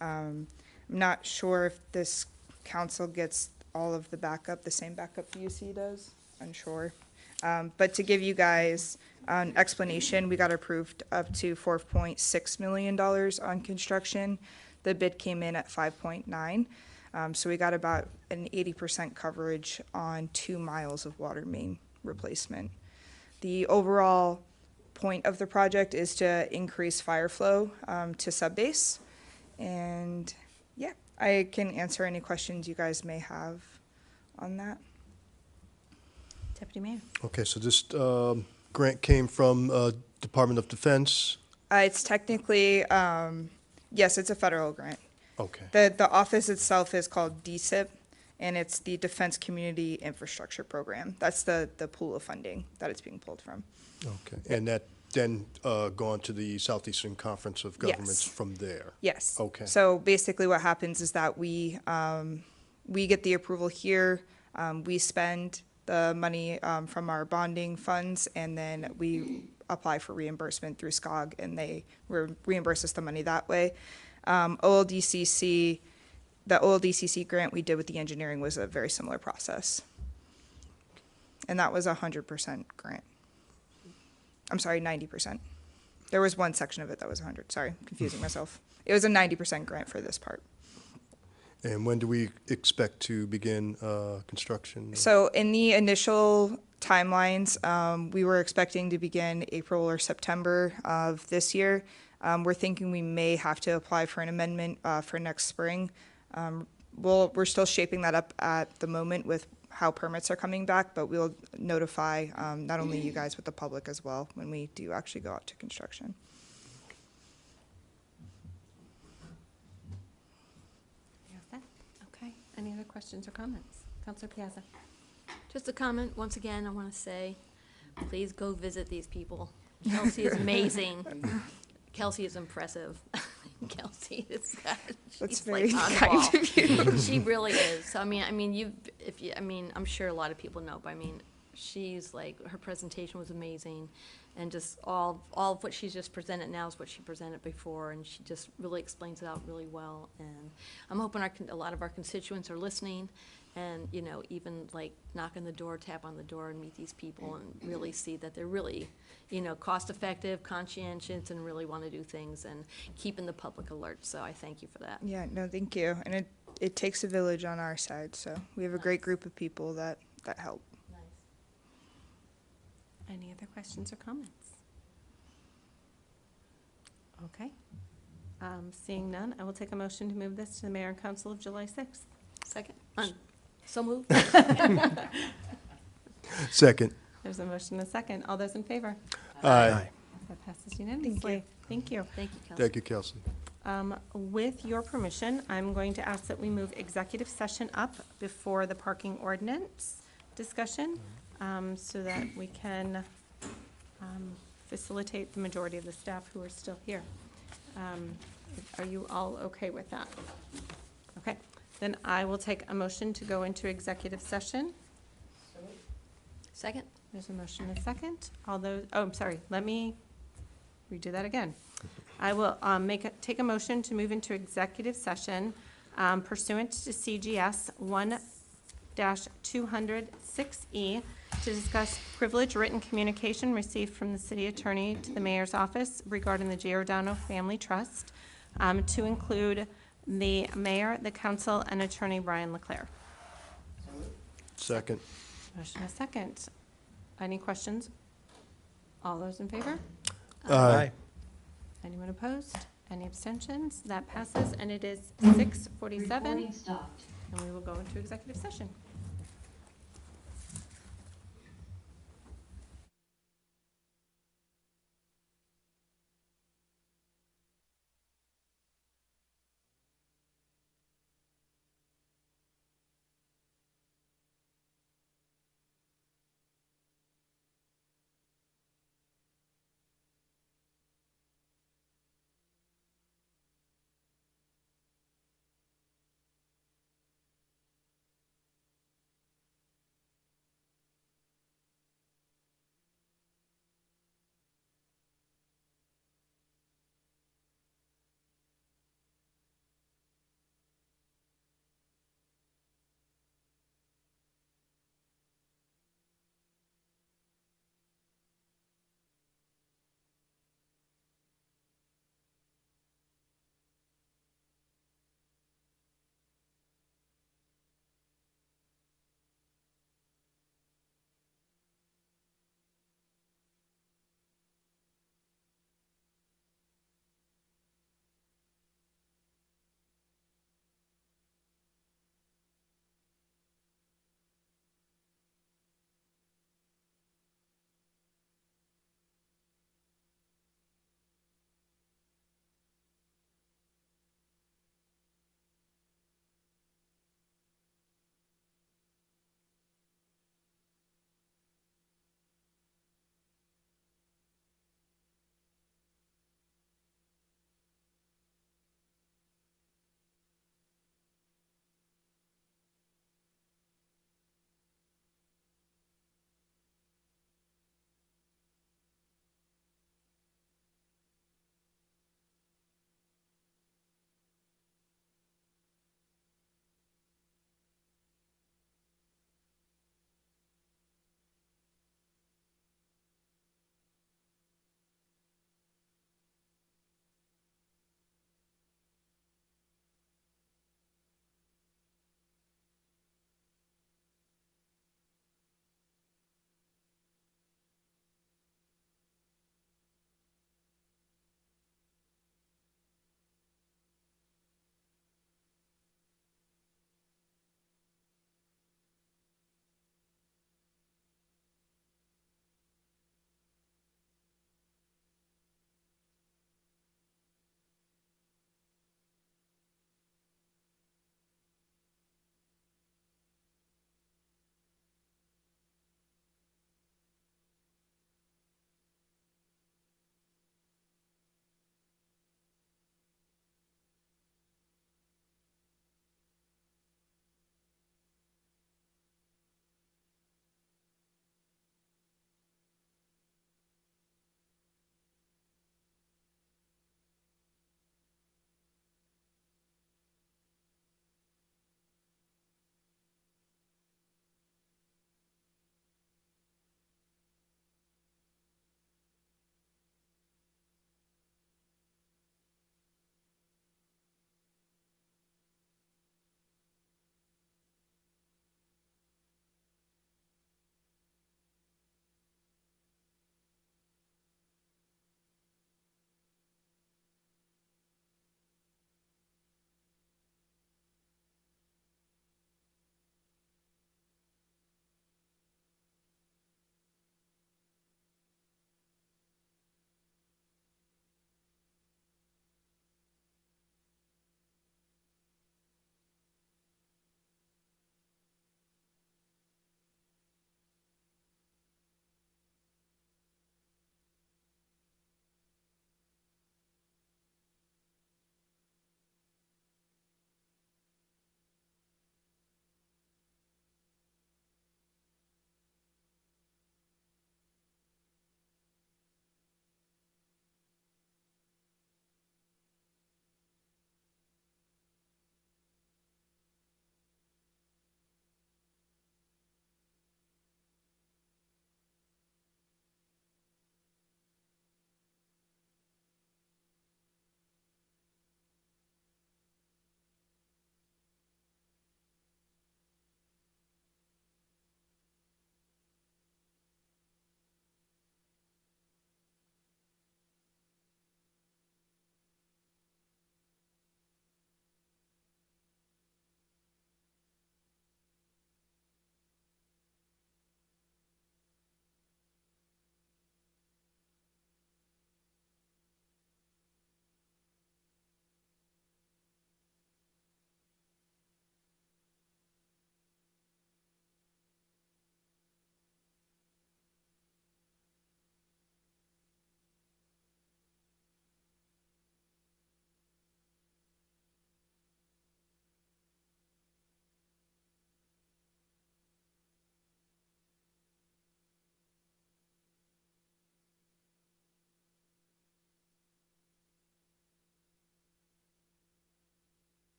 I'm not sure if this council gets all of the backup, the same backup UC does, unsure. But to give you guys an explanation, we got approved up to $4.6 million on construction. The bid came in at 5.9. So we got about an 80% coverage on 2 miles of water main replacement. The overall point of the project is to increase fire flow to subbase. And yeah, I can answer any questions you guys may have on that. Deputy Mayor. Okay, so this grant came from Department of Defense. It's technically, yes, it's a federal grant. Okay. The office itself is called DSIP, and it's the Defense Community Infrastructure Program. That's the pool of funding that it's being pulled from. Okay, and that then gone to the Southeastern Conference of Governments Yes. from there? Yes. Okay. So basically what happens is that we get the approval here, we spend the money from our bonding funds, and then we apply for reimbursement through SCOG, and they reimburse us the money that way. OLDCC, the OLDCC grant we did with the engineering was a very similar process. And that was 100% grant. I'm sorry, 90%. There was one section of it that was 100. Sorry, confusing myself. It was a 90% grant for this part. And when do we expect to begin construction? So in the initial timelines, we were expecting to begin April or September of this year. We're thinking we may have to apply for an amendment for next spring. We're still shaping that up at the moment with how permits are coming back, but we'll notify not only you guys, but the public as well when we do actually go out to construction. questions or comments? Counselor Piazza? Just a comment, once again, I want to say, please go visit these people. Kelsey is amazing. Kelsey is impressive. Kelsey is, That's she's very like on the kind ball. of you. She really is. So, I mean, I'm sure a lot of people know, but I mean, she's like, her presentation was amazing. And just all of what she's just presented now is what she presented before, and she just really explains it out really well. And I'm hoping a lot of our constituents are listening and, you know, even like knock on the door, tap on the door and meet these people and really see that they're really, you know, cost-effective, conscientious, and really want to do things and keeping the public alert. So I thank you for that. Yeah, no, thank you. And it takes a village on our side, so we have a great group of people that help. Any other questions or comments? Okay. Seeing none, I will take a motion to move this to the Mayor and Council of July 6th. Second? So moved. Second. There's a motion and a second. All those in favor? Aye. That passes unanimously. Thank you. Thank you, Kelsey. Thank you, Kelsey. With your permission, I'm going to ask that we move executive session up before the parking ordinance discussion, so that we can facilitate the majority of the staff who are still here. Are you all okay with that? Okay, then I will take a motion to go into executive session. Second? There's a motion and a second. All those, oh, I'm sorry, let me redo that again. I will take a motion to move into executive session pursuant to CGS 1-206E to discuss privileged written communication received from the city attorney to the mayor's office regarding the Giordano Family Trust, to include the mayor, the council, and attorney Brian Leclerc. Second. Motion and a second. Any questions? All those in favor? Aye. Anyone opposed? Any abstentions? That passes, and it is 6:47, and we will go into executive session.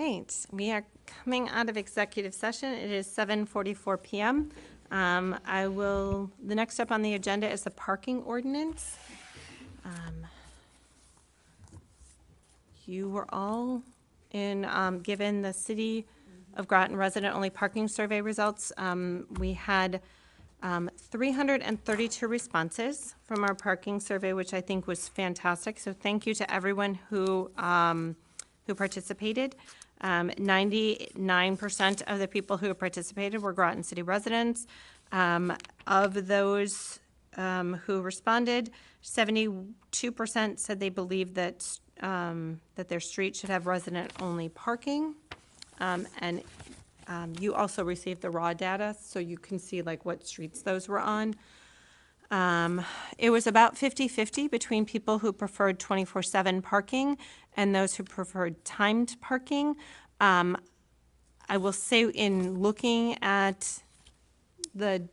right, we are coming out of executive session. It is 7:44 PM. The next step on the agenda is the parking ordinance. You were all given the City of Groton resident-only parking survey results. We had 332 responses from our parking survey, which I think was fantastic. So thank you to everyone who participated. 99% of the people who participated were Groton City residents. Of those who responded, 72% said they believe that their street should have resident-only parking. You also received the raw data, so you can see like what streets those were on. It was about 50-50 between people who preferred 24/7 parking and those who preferred timed parking. I will say in looking at the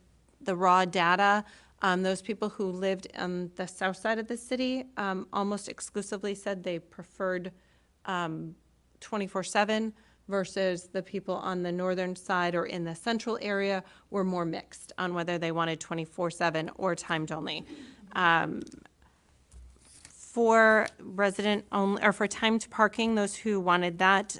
raw data, those people who lived on the south side of the city almost exclusively said they preferred 24/7 versus the people on the northern side or in the central area were more mixed on whether they wanted 24/7 or timed only. For resident only, or for timed parking, those who wanted that,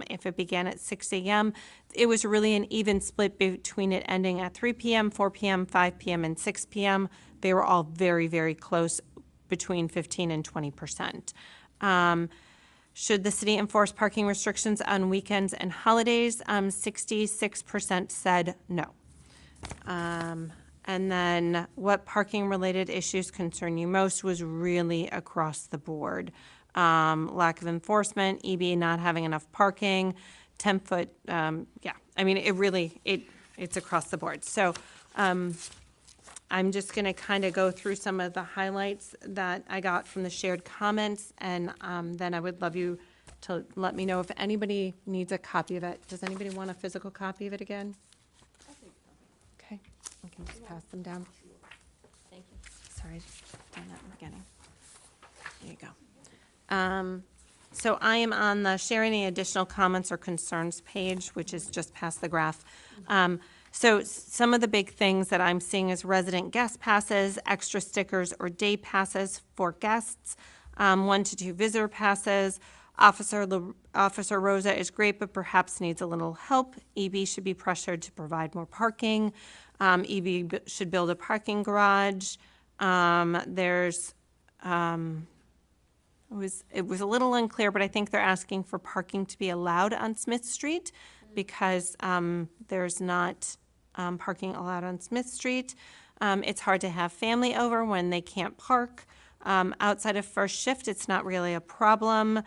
if it began at 6 a.m., it was really an even split between it ending at 3 p.m., 4 p.m., 5 p.m., and 6 p.m. They were all very, very close, between 15 and 20%. Should the city enforce parking restrictions on weekends and holidays? 66% said no. And then what parking-related issues concern you most was really across the board. Lack of enforcement, EB not having enough parking, 10-foot, I mean, it's across the board. So I'm just going to kind of go through some of the highlights that I got from the shared comments, and then I would love you to let me know if anybody needs a copy of it. Does anybody want a physical copy of it again? Okay, I can just pass them down. Thank you. Sorry, done that in the beginning. There you go. So I am on the share any additional comments or concerns page, which is just past the graph. So some of the big things that I'm seeing is resident guest passes, extra stickers or day passes for guests, 1 to 2 visitor passes. Officer Rosa is great, but perhaps needs a little help. EB should be pressured to provide more parking. EB should build a parking garage. It was a little unclear, but I think they're asking for parking to be allowed on Smith Street because there's not parking allowed on Smith Street. It's hard to have family over when they can't park. Outside of first shift, it's not really a problem.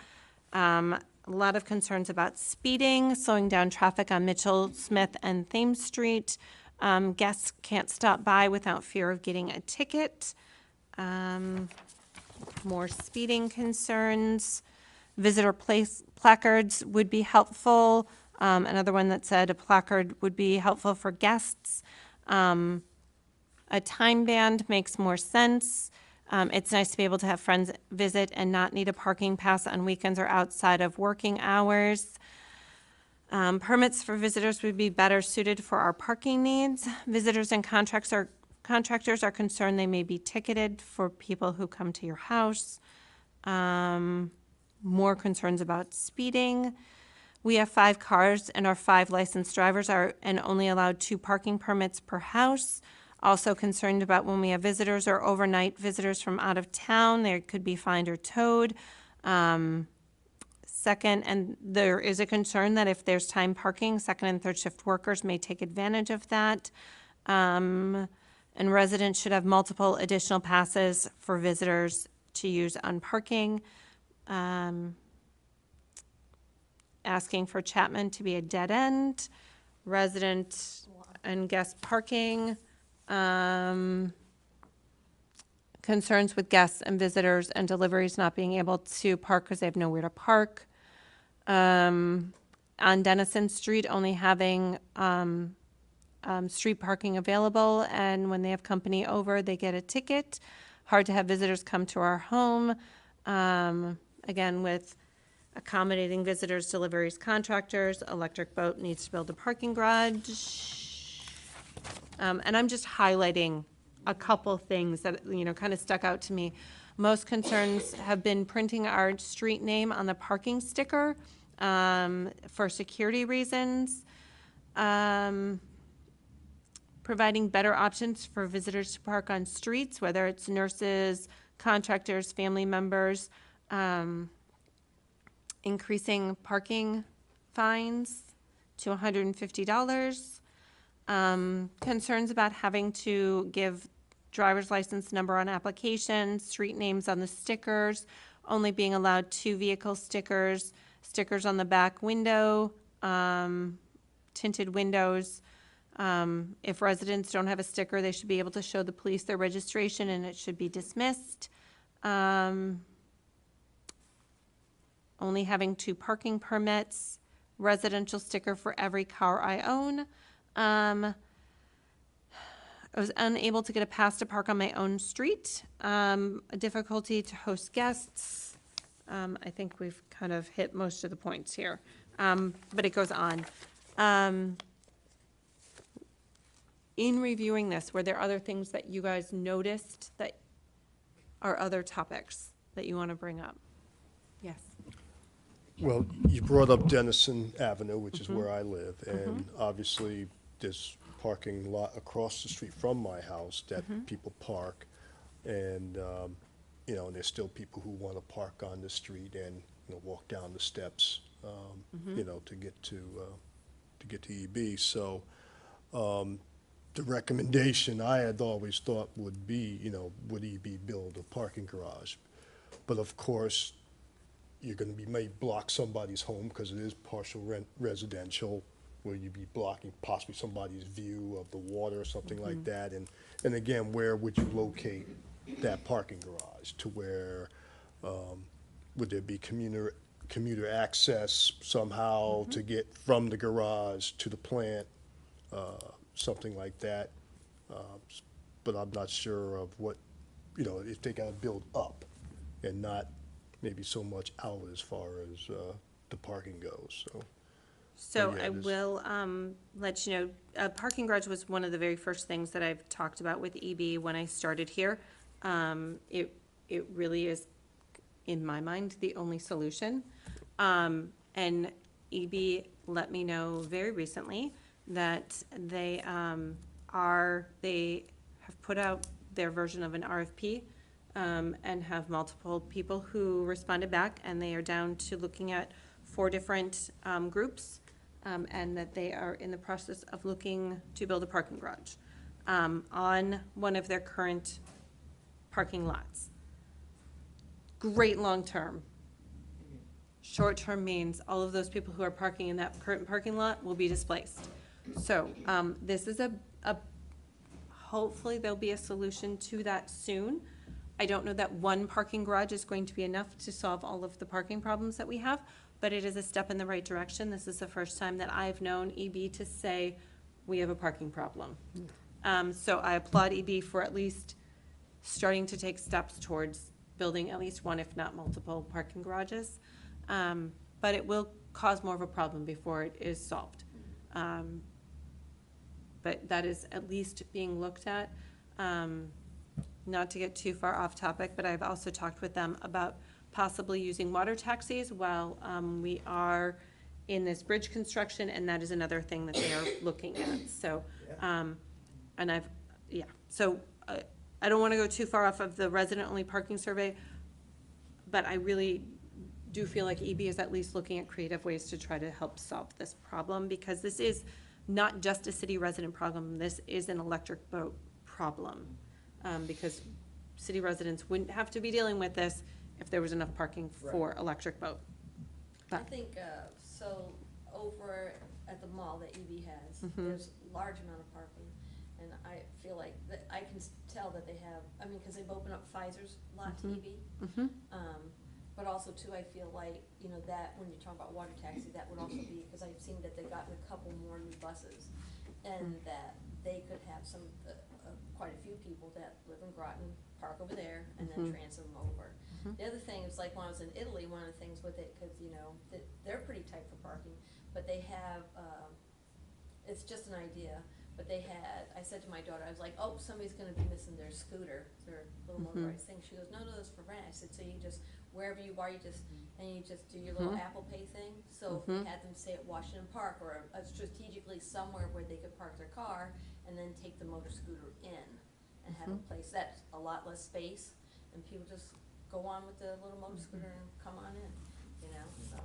A lot of concerns about speeding, slowing down traffic on Mitchell, Smith, and Thames Street. Guests can't stop by without fear of getting a ticket. More speeding concerns. Visitor place placards would be helpful. Another one that said a placard would be helpful for guests. A time band makes more sense. It's nice to be able to have friends visit and not need a parking pass on weekends or outside of working hours. Permits for visitors would be better suited for our parking needs. Visitors and contractors are concerned they may be ticketed for people who come to your house. More concerns about speeding. We have 5 cars and our 5 licensed drivers are only allowed 2 parking permits per house. Also concerned about when we have visitors or overnight visitors from out of town, they could be fined or towed. Second, and there is a concern that if there's time parking, second and third shift workers may take advantage of that. And residents should have multiple additional passes for visitors to use on parking. Asking for Chapman to be a dead end. Resident and guest parking. Concerns with guests and visitors and deliveries not being able to park because they have nowhere to park. On Denison Street, only having street parking available, and when they have company over, they get a ticket. Hard to have visitors come to our home. Again, with accommodating visitors, deliveries, contractors, electric boat needs to build a parking garage. And I'm just highlighting a couple things that, kind of stuck out to me. Most concerns have been printing our street name on the parking sticker for security reasons. Providing better options for visitors to park on streets, whether it's nurses, contractors, family members. Increasing parking fines to $150. Concerns about having to give driver's license number on applications, street names on the stickers, only being allowed 2 vehicle stickers, stickers on the back window, tinted windows. If residents don't have a sticker, they should be able to show the police their registration and it should be dismissed. Only having 2 parking permits, residential sticker for every car I own. I was unable to get a pass to park on my own street. A difficulty to host guests. I think we've kind of hit most of the points here, but it goes on. In reviewing this, were there other things that you guys noticed that are other topics that you want to bring up? Yes. Well, you brought up Dennison Avenue, which is where I live, and obviously there's parking lot across the street from my house that people park, and and there's still people who want to park on the street and walk down the steps, to get to EB. So the recommendation I had always thought would be, would EB build a parking garage? But of course, you're going to may block somebody's home because it is partial residential, where you'd be blocking possibly somebody's view of the water or something like that. And again, where would you locate that parking garage to where, would there be commuter access somehow to get from the garage to the plant, something like that. But I'm not sure of what, if they gotta build up and not maybe so much out as far as the parking goes, so. So yeah, I this- will let you know, parking garage was one of the very first things that I've talked about with EB when I started here. It really is, in my mind, the only solution. And EB let me know very recently that they have put out their version of an RFP and have multiple people who responded back, and they are down to looking at 4 different groups, and that they are in the process of looking to build a parking garage on one of their current parking lots. Great long-term. Short-term means all of those people who are parking in that current parking lot will be displaced. So this is hopefully there'll be a solution to that soon. I don't know that one parking garage is going to be enough to solve all of the parking problems that we have, but it is a step in the right direction. This is the first time that I've known EB to say, we have a parking problem. So I applaud EB for at least starting to take steps towards building at least one, if not multiple, parking garages. But it will cause more of a problem before it is solved. But that is at least being looked at. Not to get too far off topic, but I've also talked with them about possibly using water taxis while we are in this bridge construction, and that is another thing that they are looking at. So, I don't want to go too far off of the resident-only parking survey, but I really do feel like EB is at least looking at creative ways to try to help solve this problem, because this is not just a city resident problem, this is an electric boat problem. Because city residents wouldn't have to be dealing with this if there was enough parking for electric boat. I think, so over at the mall that EB has, there's a large amount of parking. And I feel like, that I can tell that they have, because they've opened up Pfizer's lot to EB. But also too, I feel like, that when you talk about water taxi, that would also be, because I've seen that they've gotten a couple more new buses. And that they could have quite a few people that live in Groton, park over there, and then transfer them over. The other thing is, like, when I was in Italy, one of the things with it, because, they're pretty tight for parking, but they have, it's just an idea, but I said to my daughter, I was like, oh, somebody's gonna be missing their scooter, their little motorized thing. She goes, no, it's for rent. I said, so you just, wherever you are, you just do your little Apple Pay thing. So if we had them stay at Washington Park or strategically somewhere where they could park their car and then take the motor scooter in and have a place, that's a lot less space, and people just go on with the little motor scooter and come on in, so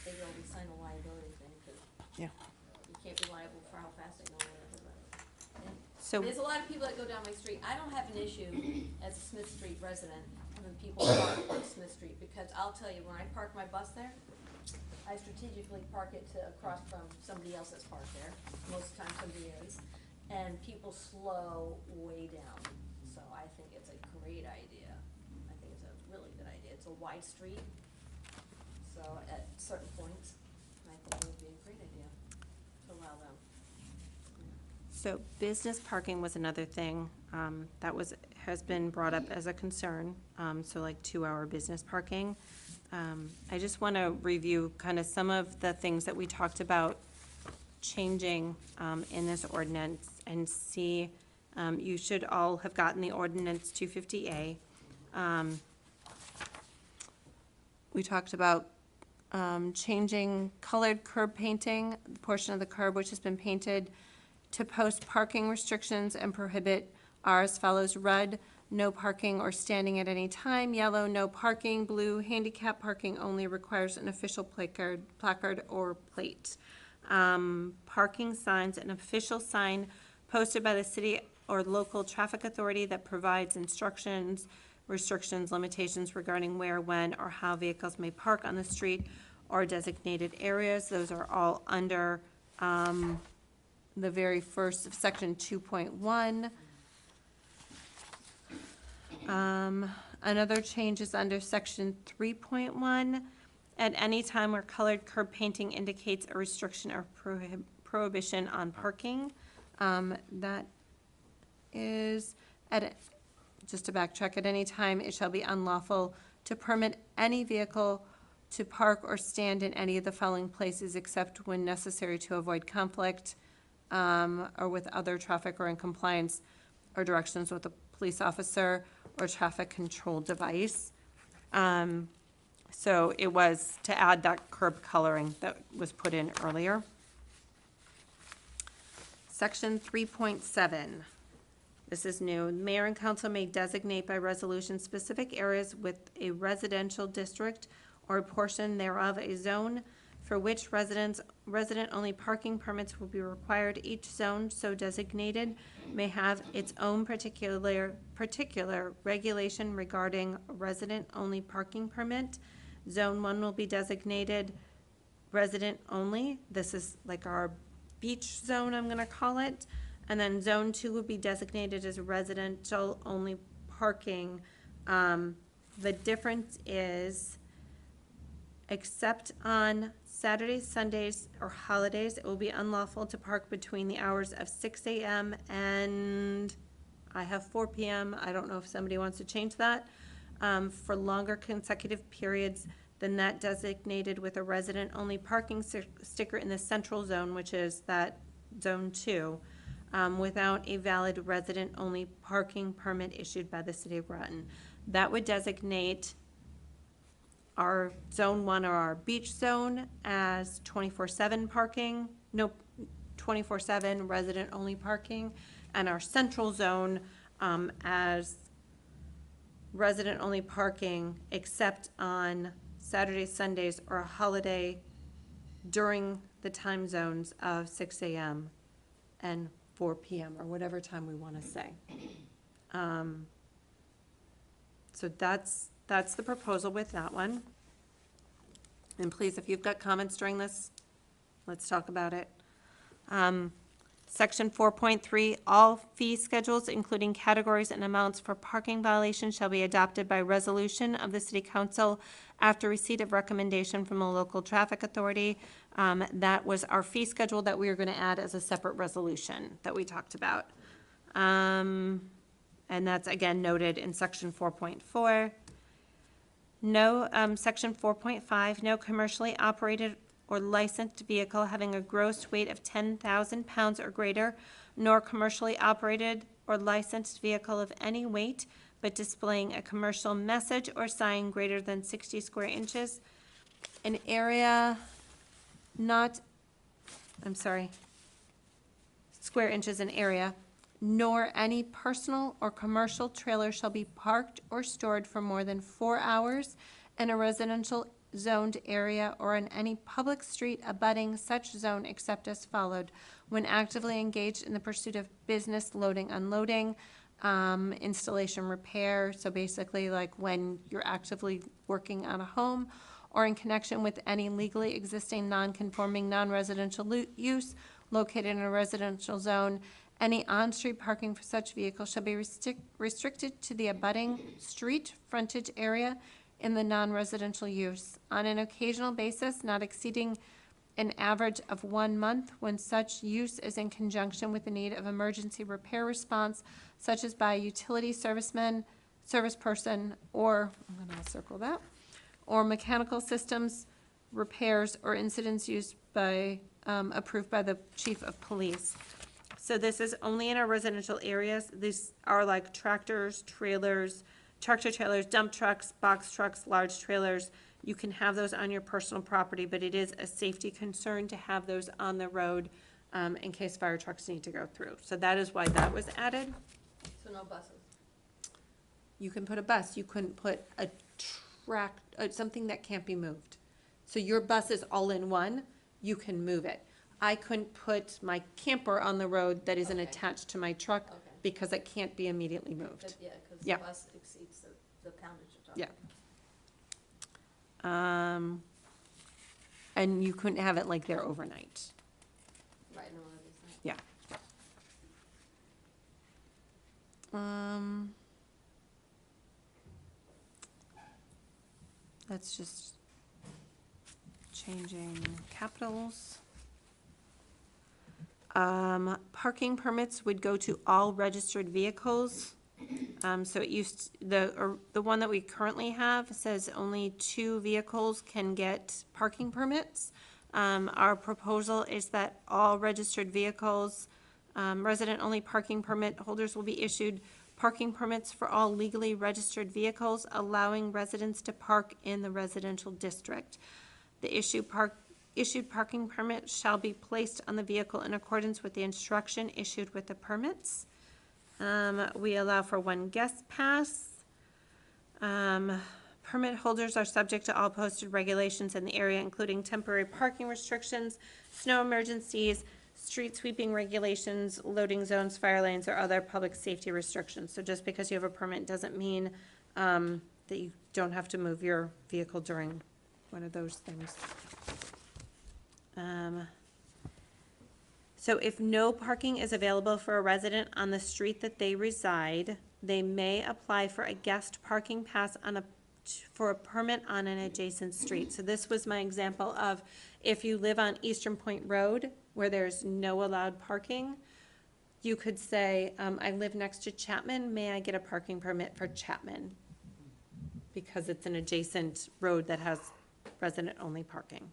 they always sign a liability thing, because Yeah. you can't be liable for how fast they go or whatever, but, yeah. So, There's a lot of people that go down my street. I don't have an issue as a Smith Street resident having people park on Smith Street, because I'll tell you, when I park my bus there, I strategically park it across from somebody else that's parked there, most of the time somebody is, and people slow way down. So I think it's a great idea. I think it's a really good idea. It's a wide street, so at certain points, I think it would be a great idea to allow them. so business parking was another thing that has been brought up as a concern, so like 2-hour business parking. I just want to review kind of some of the things that we talked about changing in this ordinance and see, you should all have gotten the ordinance 250A. We talked about changing colored curb painting, the portion of the curb which has been painted, to post parking restrictions and prohibit are as follows: red, no parking or standing at any time; yellow, no parking; blue, handicap parking only, requires an official placard or plate. Parking signs, an official sign posted by the city or local traffic authority that provides instructions, restrictions, limitations regarding where, when, or how vehicles may park on the street or designated areas. Those are all under the very first of section 2.1. Another change is under section 3.1. At any time where colored curb painting indicates a restriction or prohibition on parking. That is, just to backtrack, at any time it shall be unlawful to permit any vehicle to park or stand in any of the following places except when necessary to avoid conflict or with other traffic, or in compliance or directions with a police officer or traffic control device. So it was to add that curb coloring that was put in earlier. Section 3.7. This is new. Mayor and council may designate by resolution specific areas with a residential district or a portion thereof a zone for which resident-only parking permits will be required. Each zone so designated may have its own particular regulation regarding resident-only parking permit. Zone 1 will be designated resident-only. This is like our beach zone, I'm gonna call it. And then Zone 2 will be designated as residential-only parking. The difference is, except on Saturdays, Sundays, or holidays, it will be unlawful to park between the hours of 6 a.m. and I have 4 p.m. I don't know if somebody wants to change that. For longer consecutive periods than that designated with a resident-only parking sticker in the central zone, which is that Zone 2, without a valid resident-only parking permit issued by the city of Groton. That would designate our Zone 1 or our beach zone as 24/7 parking, no, 24/7 resident-only parking, and our central zone as resident-only parking except on Saturdays, Sundays, or a holiday during the time zones of 6 a.m. and 4 p.m., or whatever time we want to say. So that's the proposal with that one. And please, if you've got comments during this, let's talk about it. Section 4.3, all fee schedules, including categories and amounts for parking violations, shall be adopted by resolution of the city council after receipt of recommendation from a local traffic authority. That was our fee schedule that we were going to add as a separate resolution that we talked about. And that's again noted in section 4.4. No, section 4.5, no commercially operated or licensed vehicle having a gross weight of 10,000 pounds or greater, nor commercially operated or licensed vehicle of any weight, but displaying a commercial message or sign greater than 60 square inches, an area not, I'm sorry, square inches in area, nor any personal or commercial trailer shall be parked or stored for more than 4 hours in a residential zoned area or in any public street abutting such zone except as followed. When actively engaged in the pursuit of business, loading, unloading, installation, repair, so basically like when you're actively working on a home, or in connection with any legally existing non-conforming non-residential use located in a residential zone, any on-street parking for such vehicle shall be restricted to the abutting street frontage area in the non-residential use on an occasional basis, not exceeding an average of 1 month when such use is in conjunction with the need of emergency repair response, such as by a utility serviceman, service person, or, I'm gonna circle that, or mechanical systems repairs or incidents used by, approved by the chief of police. So this is only in our residential areas. These are like tractors, trailers, tractor trailers, dump trucks, box trucks, large trailers. You can have those on your personal property, but it is a safety concern to have those on the road in case fire trucks need to go through. So that is why that was added. So no buses? You can put a bus. You couldn't put a something that can't be moved. So your bus is all in one, you can move it. I couldn't put my camper on the road that isn't attached to my truck because it can't be immediately moved. Yeah, because Yeah. the bus exceeds the poundage you're talking Yeah. about. And you couldn't have it like there overnight. Right, no, that makes sense. Yeah. That's just changing capitals. Parking permits would go to all registered vehicles. So it used, the one that we currently have says only 2 vehicles can get parking permits. Our proposal is that all registered vehicles, resident-only parking permit holders will be issued parking permits for all legally registered vehicles, allowing residents to park in the residential district. The issued parking permit shall be placed on the vehicle in accordance with the instruction issued with the permits. We allow for 1 guest pass. Permit holders are subject to all posted regulations in the area, including temporary parking restrictions, snow emergencies, street sweeping regulations, loading zones, fire lanes, or other public safety restrictions. So just because you have a permit doesn't mean that you don't have to move your vehicle during one of those things. So if no parking is available for a resident on the street that they reside, they may apply for a guest parking pass for a permit on an adjacent street. So this was my example of if you live on Eastern Point Road where there's no allowed parking, you could say, I live next to Chapman, may I get a parking permit for Chapman? Because it's an adjacent road that has resident-only parking.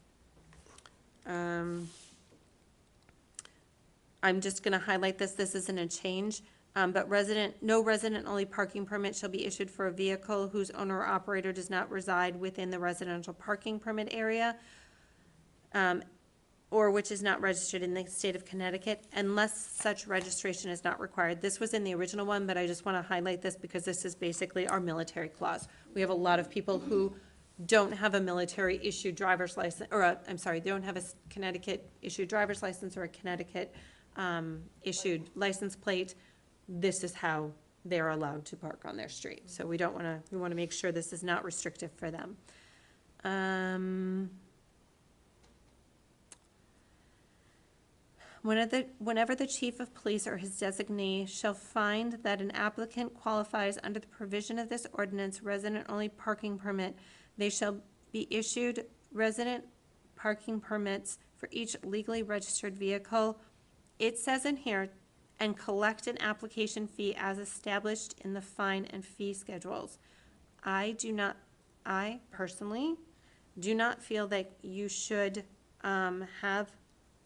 I'm just gonna highlight this isn't a change, but no resident-only parking permit shall be issued for a vehicle whose owner or operator does not reside within the residential parking permit area, or which is not registered in the state of Connecticut, unless such registration is not required. This was in the original one, but I just wanna highlight this because this is basically our military clause. We have a lot of people who don't have a military issued driver's license, or they don't have a Connecticut issued driver's license or a Connecticut issued license plate. This is how they're allowed to park on their street. So we wanna make sure this is not restrictive for them. Whenever the chief of police or his designee shall find that an applicant qualifies under the provision of this ordinance resident-only parking permit, they shall be issued resident parking permits for each legally registered vehicle. It says in here, and collect an application fee as established in the fine and fee schedules. I I personally do not feel that you should have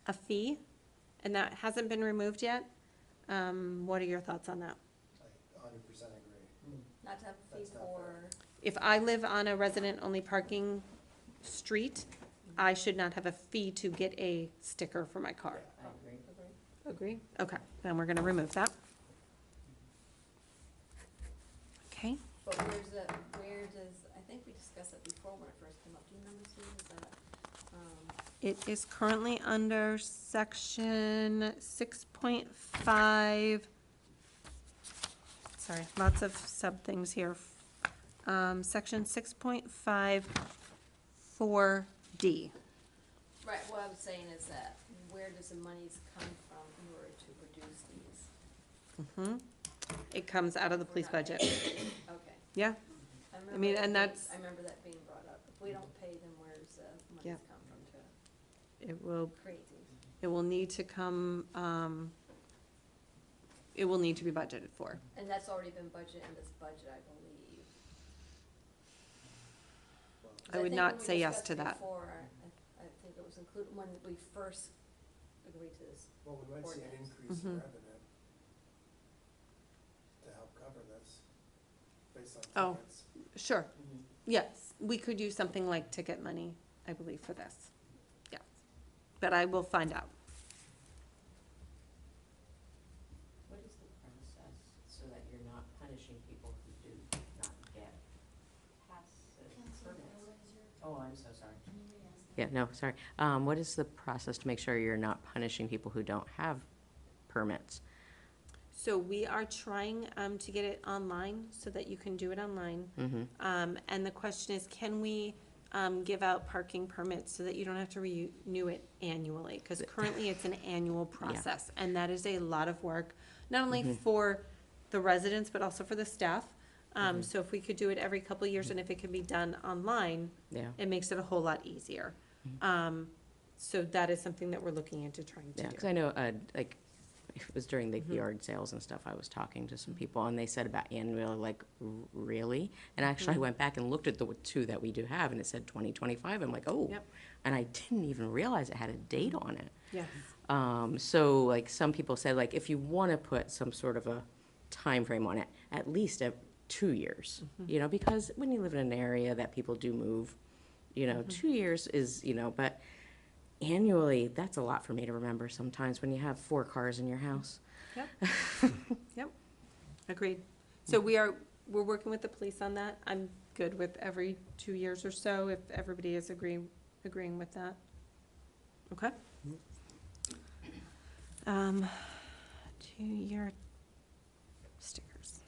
a fee, and that hasn't been removed yet. What are your thoughts on that? I 100% agree. Not to have a fee for, If I live on a resident-only parking street, I should not have a fee to get a sticker for my car. I agree. Agree? Okay, then we're gonna remove that. Okay, but where does, I think we discussed it before when it first came up. Do you remember, Steve, is that, it is currently under section 6.5. Sorry, lots of sub-things here. Section 6.5 4D. right, what I was saying is that where does the monies come from in order to produce these? It comes out of the police budget. Okay. Yeah, remember mean, that and being- that's- I remember that being brought up. If we don't pay them, where's the Yeah. monies come from to it will, create these? it will need to come, it will need to be budgeted for. And that's already been budgeted in this budget, I believe. 'Cause I would think not when we say yes discussed to that. before, I think it was included when we first agreed to this. Well, we might see an Ordinance. increase in revenue to help cover this based on Oh. tickets. Sure, yes, we could use something like ticket money, I believe, for this. Yes, but I will find out. What is the process so that you're not punishing people who do not get permits? Oh, I'm so sorry. Yeah, no, sorry. What is the process to make sure you're not punishing people who don't have permits? So we are trying to get it online so that you can do it online. And the question is, can we give out parking permits so that you don't have to renew it annually? Because currently it's an annual process, and that is a lot of work, not only for the residents, but also for the staff. So if we could do it every couple of years, and if it can be done online, Yeah. it makes it a whole lot easier. So that is something that we're looking into trying to Yeah, do. because I know, like, it was during the yard sales and stuff, I was talking to some people, and they said about annual, like, really? And actually, I went back and looked at the two that we do have, and it said 2025. I'm like, oh. Yep. And I didn't even realize it had a date on it. Yes. So, like, some people said, like, if you want to put some sort of a time frame on it, at least at 2 years, you know, because when you live in an area that people do move, you know, 2 years is, you know, but annually, that's a lot for me to remember sometimes when you have 4 cars in your house. Yep. Yep. Agreed. So we're working with the police on that. I'm good with every 2 years or so, if everybody is agreeing with that. Okay? 2-year stickers.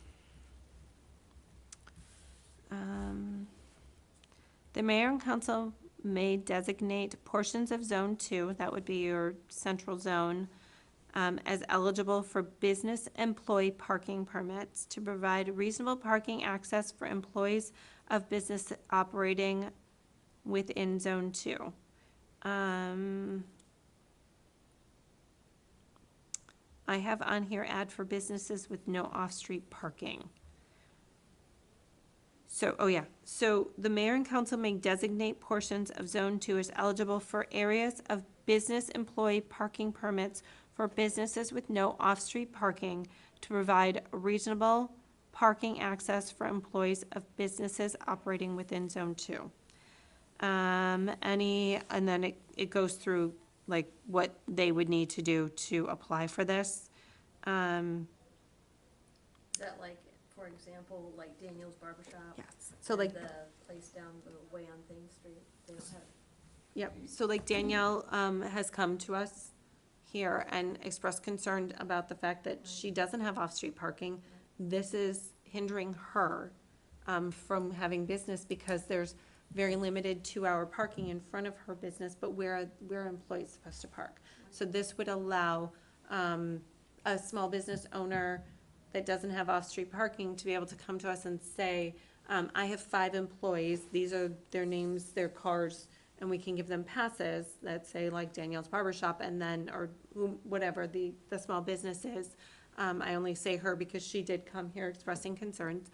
The mayor and council may designate portions of Zone 2, that would be your central zone, as eligible for business employee parking permits to provide reasonable parking access for employees of business operating within Zone 2. I have on here ad for businesses with no off-street parking. So, oh yeah, so the mayor and council may designate portions of Zone 2 as eligible for areas of business employee parking permits for businesses with no off-street parking to provide reasonable parking access for employees of businesses operating within Zone 2. And then it goes through, like, what they would need to do to apply for this. Is that like, for example, like Daniel's Barber Shop? Yes, so like, The place down the way on Thames Street, they don't have, yep, so like Danielle has come to us here and expressed concern about the fact that she doesn't have off-street parking. This is hindering her from having business because there's very limited 2-hour parking in front of her business, but where are employees supposed to park? So this would allow a small business owner that doesn't have off-street parking to be able to come to us and say, I have 5 employees, these are their names, their cars, and we can give them passes that say like Danielle's Barber Shop, and then, or whatever the small business is. I only say her because she did come here expressing concerns.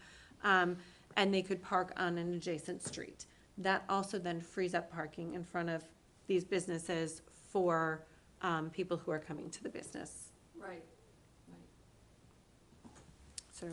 and they could park on an adjacent street. That also then frees up parking in front of these businesses for people who are coming to the business. Right. So,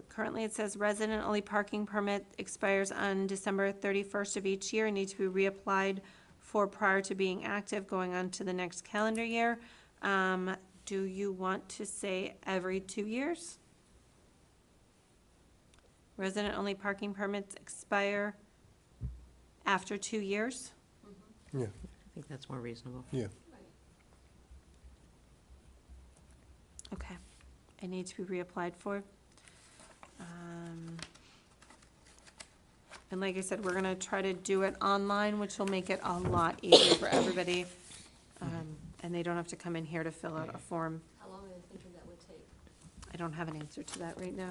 currently it says resident-only parking permit expires on December 31st of each year and need to be reapplied for prior to being active going on to the next calendar year. Do you want to say every 2 years? Resident-only parking permits expire after 2 years? Yeah, I think that's more reasonable. yeah. Okay. It needs to be reapplied for. And like I said, we're gonna try to do it online, which will make it a lot easier for everybody. And they don't have to come in here to fill out a form. How long are you thinking that would take? I don't have an answer to that right now.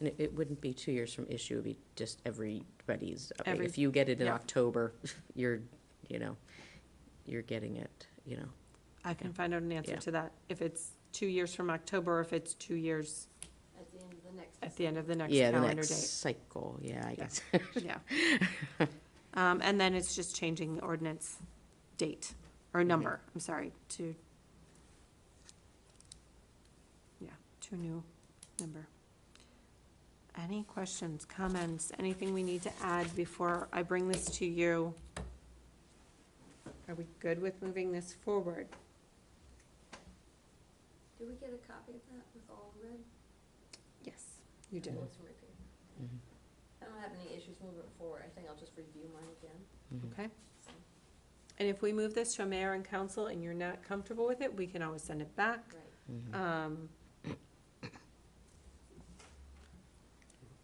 And it wouldn't be 2 years from issue, it'd be just everybody's. Every- If you get it in yeah. October, you're getting it, I can find out an answer Yeah. to that, if it's 2 years from October, or if it's 2 years At the end of the next. at the end of the next Yeah, the calendar next date. cycle, yeah, I guess. Yeah. And then it's just changing the ordinance date, or number, I'm sorry, to a new number. Any questions, comments, anything we need to add before I bring this to you? Are we good with moving this forward? Did we get a copy of that with all red? Yes, you did. Let's repeat. I don't have any issues moving it forward. I think I'll just review mine again. Okay. And if we move this to mayor and council and you're not comfortable with it, we can always send it back. Right.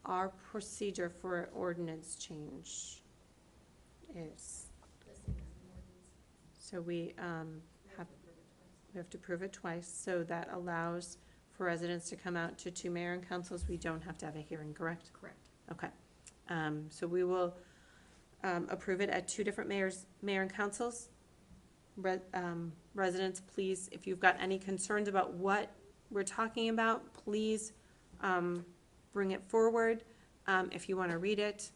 Our procedure for an ordinance change is, Listing as an ordinance. so we have to prove it twice, so that allows for residents to come out to 2 mayor and councils. We don't have to have a hearing, correct? Correct. Okay. So we will approve it at 2 different mayor and councils. Residents, please, if you've got any concerns about what we're talking about, please bring it forward. If you want to read it,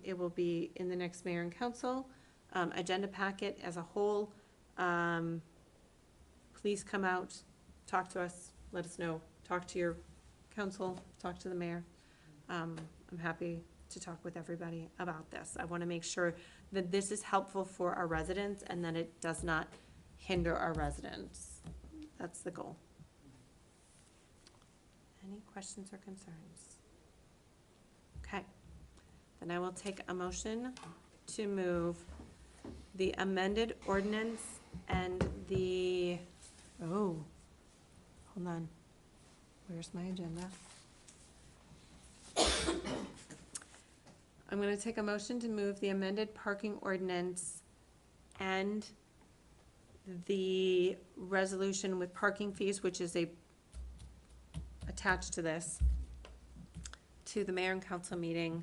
it will be in the next mayor and council agenda packet as a whole. Please come out, talk to us, let us know, talk to your council, talk to the mayor. I'm happy to talk with everybody about this. I want to make sure that this is helpful for our residents and that it does not hinder our residents. That's the goal. Any questions or concerns? Okay, then I will take a motion to move the amended ordinance and the, hold on, where's my agenda? I'm gonna take a motion to move the amended parking ordinance and the resolution with parking fees, which is attached to this, to the mayor and council meeting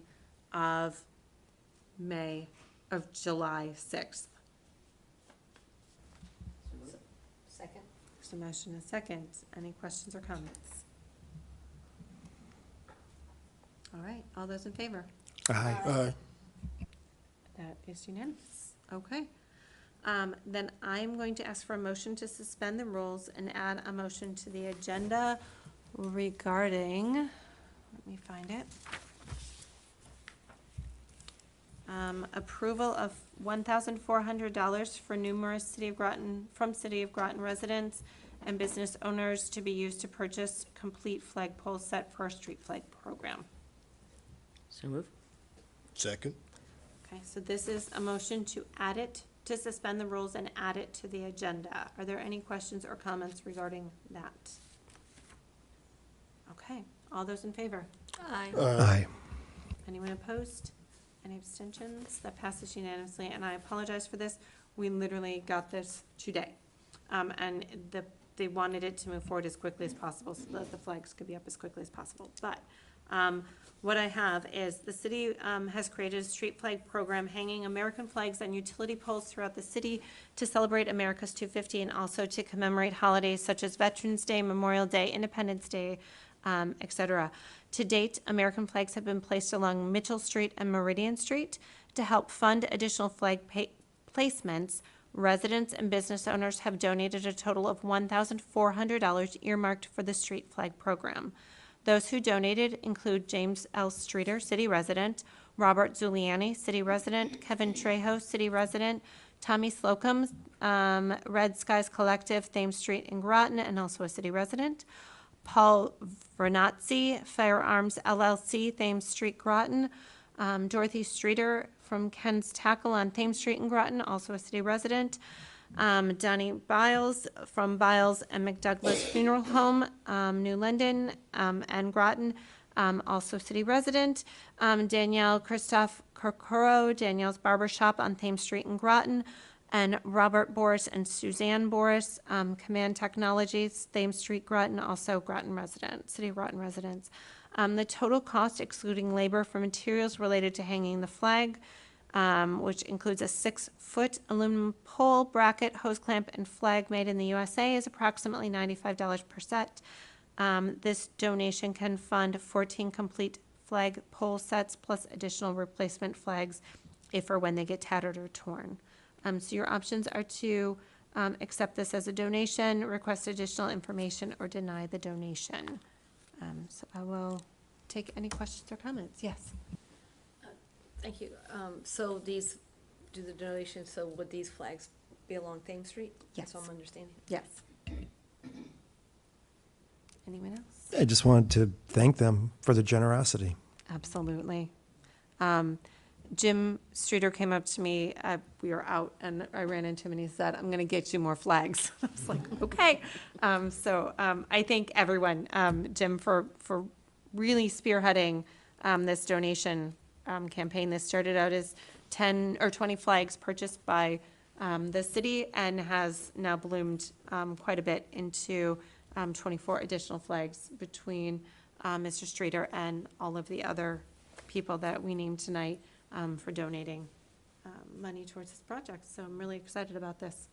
of July 6th. Second. There's a motion and a second. Any questions or comments? All right, all those in favor? Aye. That is unanimous. Okay. Then I'm going to ask for a motion to suspend the rules and add a motion to the agenda regarding, let me find it. Approval of $1,400 for numerous City of Groton residents and business owners to be used to purchase complete flagpole set for our street flag program. So move. Second? Okay, so this is a motion to add it, to suspend the rules and add it to the agenda. Are there any questions or comments regarding that? Okay, all those in favor? Aye. Aye. Anyone opposed? Any abstentions? That passes unanimously, and I apologize for this. We literally got this today. And they wanted it to move forward as quickly as possible so that the flags could be up as quickly as possible. But What I have is the city has created a street flag program hanging American flags on utility poles throughout the city to celebrate America's 250 and also to commemorate holidays such as Veterans Day, Memorial Day, Independence Day, etc. To date, American flags have been placed along Mitchell Street and Meridian Street. To help fund additional flag placements, residents and business owners have donated a total of $1,400 earmarked for the street flag program. Those who donated include James L. Streeter, city resident, Robert Zuliani, city resident, Kevin Trejo, city resident, Tommy Slocum, Red Skies Collective, Thames Street in Groton, and also a city resident, Paul Vernazzi, Firearms LLC, Thames Street, Groton, Dorothy Streeter from Ken's Tackle on Thames Street in Groton, also a city resident, Donnie Biles from Biles and McDouglas Funeral Home, New London, and Groton, also city resident, Danielle Christoph Korkoro, Danielle's Barber Shop on Thames Street in Groton, and Robert Boris and Suzanne Boris, Command Technologies, Thames Street, Groton, also Groton resident, city of Groton residents. The total cost excluding labor for materials related to hanging the flag, which includes a 6-foot aluminum pole, bracket, hose clamp, and flag made in the USA, is approximately $95 per set. This donation can fund 14 complete flag pole sets plus additional replacement flags if or when they get tattered or torn. So your options are to accept this as a donation, request additional information, or deny the donation. So I will take any questions or comments. Yes. Thank you. So these, do the donations, so would these flags be along Thames Street? Yes. That's what I'm understanding. Yes. Anyone else? I just wanted to thank them for the generosity. Absolutely. Jim Streeter came up to me, we were out, and I ran into him, and he said, "I'm going to get you more flags." I was like, okay. I thank everyone, Jim, for really spearheading this donation campaign. This started out as 10 or 20 flags purchased by the city and has now bloomed quite a bit into 24 additional flags between Mr. Streeter and all of the other people that we named tonight for donating money towards this project. So I'm really excited about this.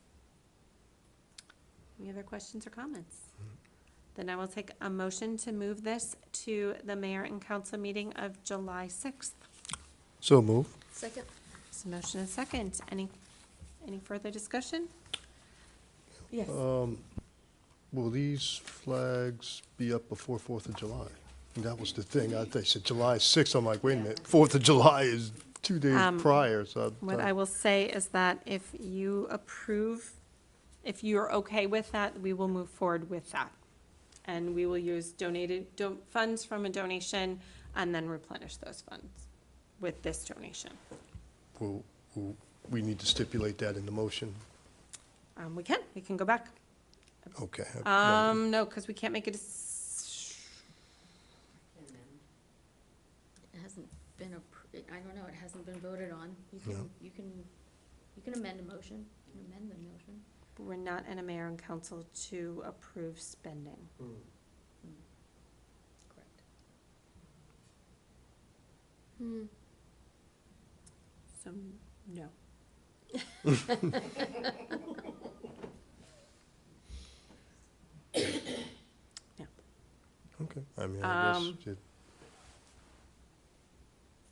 Any other questions or comments? Then I will take a motion to move this to the mayor and council meeting of July 6th. So move. Second? So motion and second. Any further discussion? Yes. Will these flags be up before 4th of July? And that was the thing. They said July 6th. I'm like, wait a minute, 4th of July is 2 days prior, so. What I will say is that if you approve, if you're okay with that, we will move forward with that. And we will use funds from a donation and then replenish those funds with this donation. We need to stipulate that in the motion. We can go back. Okay. No, because we can't make a It hasn't been, I don't know, it hasn't been voted on. You can amend a motion, you can amend the motion. We're not in a mayor and council to approve spending. Correct. So, no. Okay, I mean, I guess, Is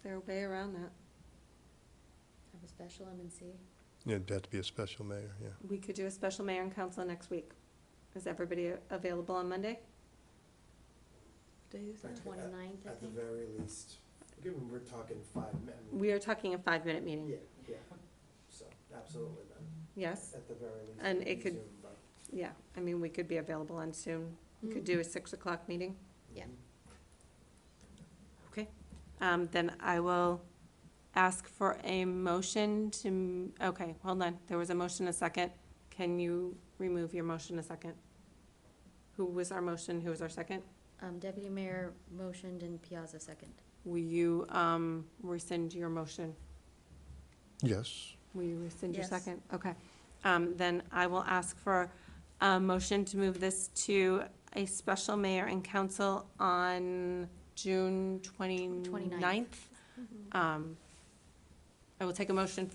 there a way around that? Have a special M&C. it'd have to be a special mayor, yeah. We could do a special mayor and council next week. Is everybody available on Monday? Day is that? 29th, I At the think. very least, given we're talking 5 minutes. We are talking a 5-minute meeting. Yeah, so absolutely then, Yes? at the very least. And we it can could- Zoom, but- Yeah, I mean, we could be available on Zoom. We could do a 6 o'clock meeting. Yeah. Okay. Then I will ask for a motion to, okay, hold on. There was a motion, a second. Can you remove your motion a second? Who was our motion? Who was our second? Deputy Mayor motioned and Piazza second. Will you rescind your motion? Yes. Will you rescind your Yes. second? Okay. Then I will ask for a motion to move this to a special mayor and council on June 29th. I will take a motion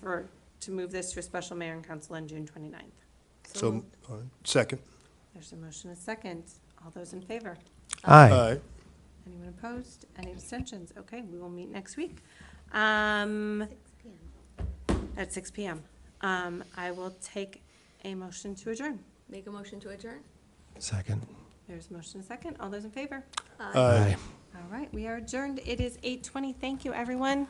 to move this to a special mayor and council on June 29th. So, all right. Second. There's a motion, a second. All those in favor? Aye. Aye. Anyone opposed? Any abstentions? Okay, we will meet next week. 6 p.m. At 6 p.m. I will take a motion to adjourn. Make a motion to adjourn? Second. There's a motion, a second. All those in favor? Aye. All right, we are adjourned. It is 8:20. Thank you, everyone.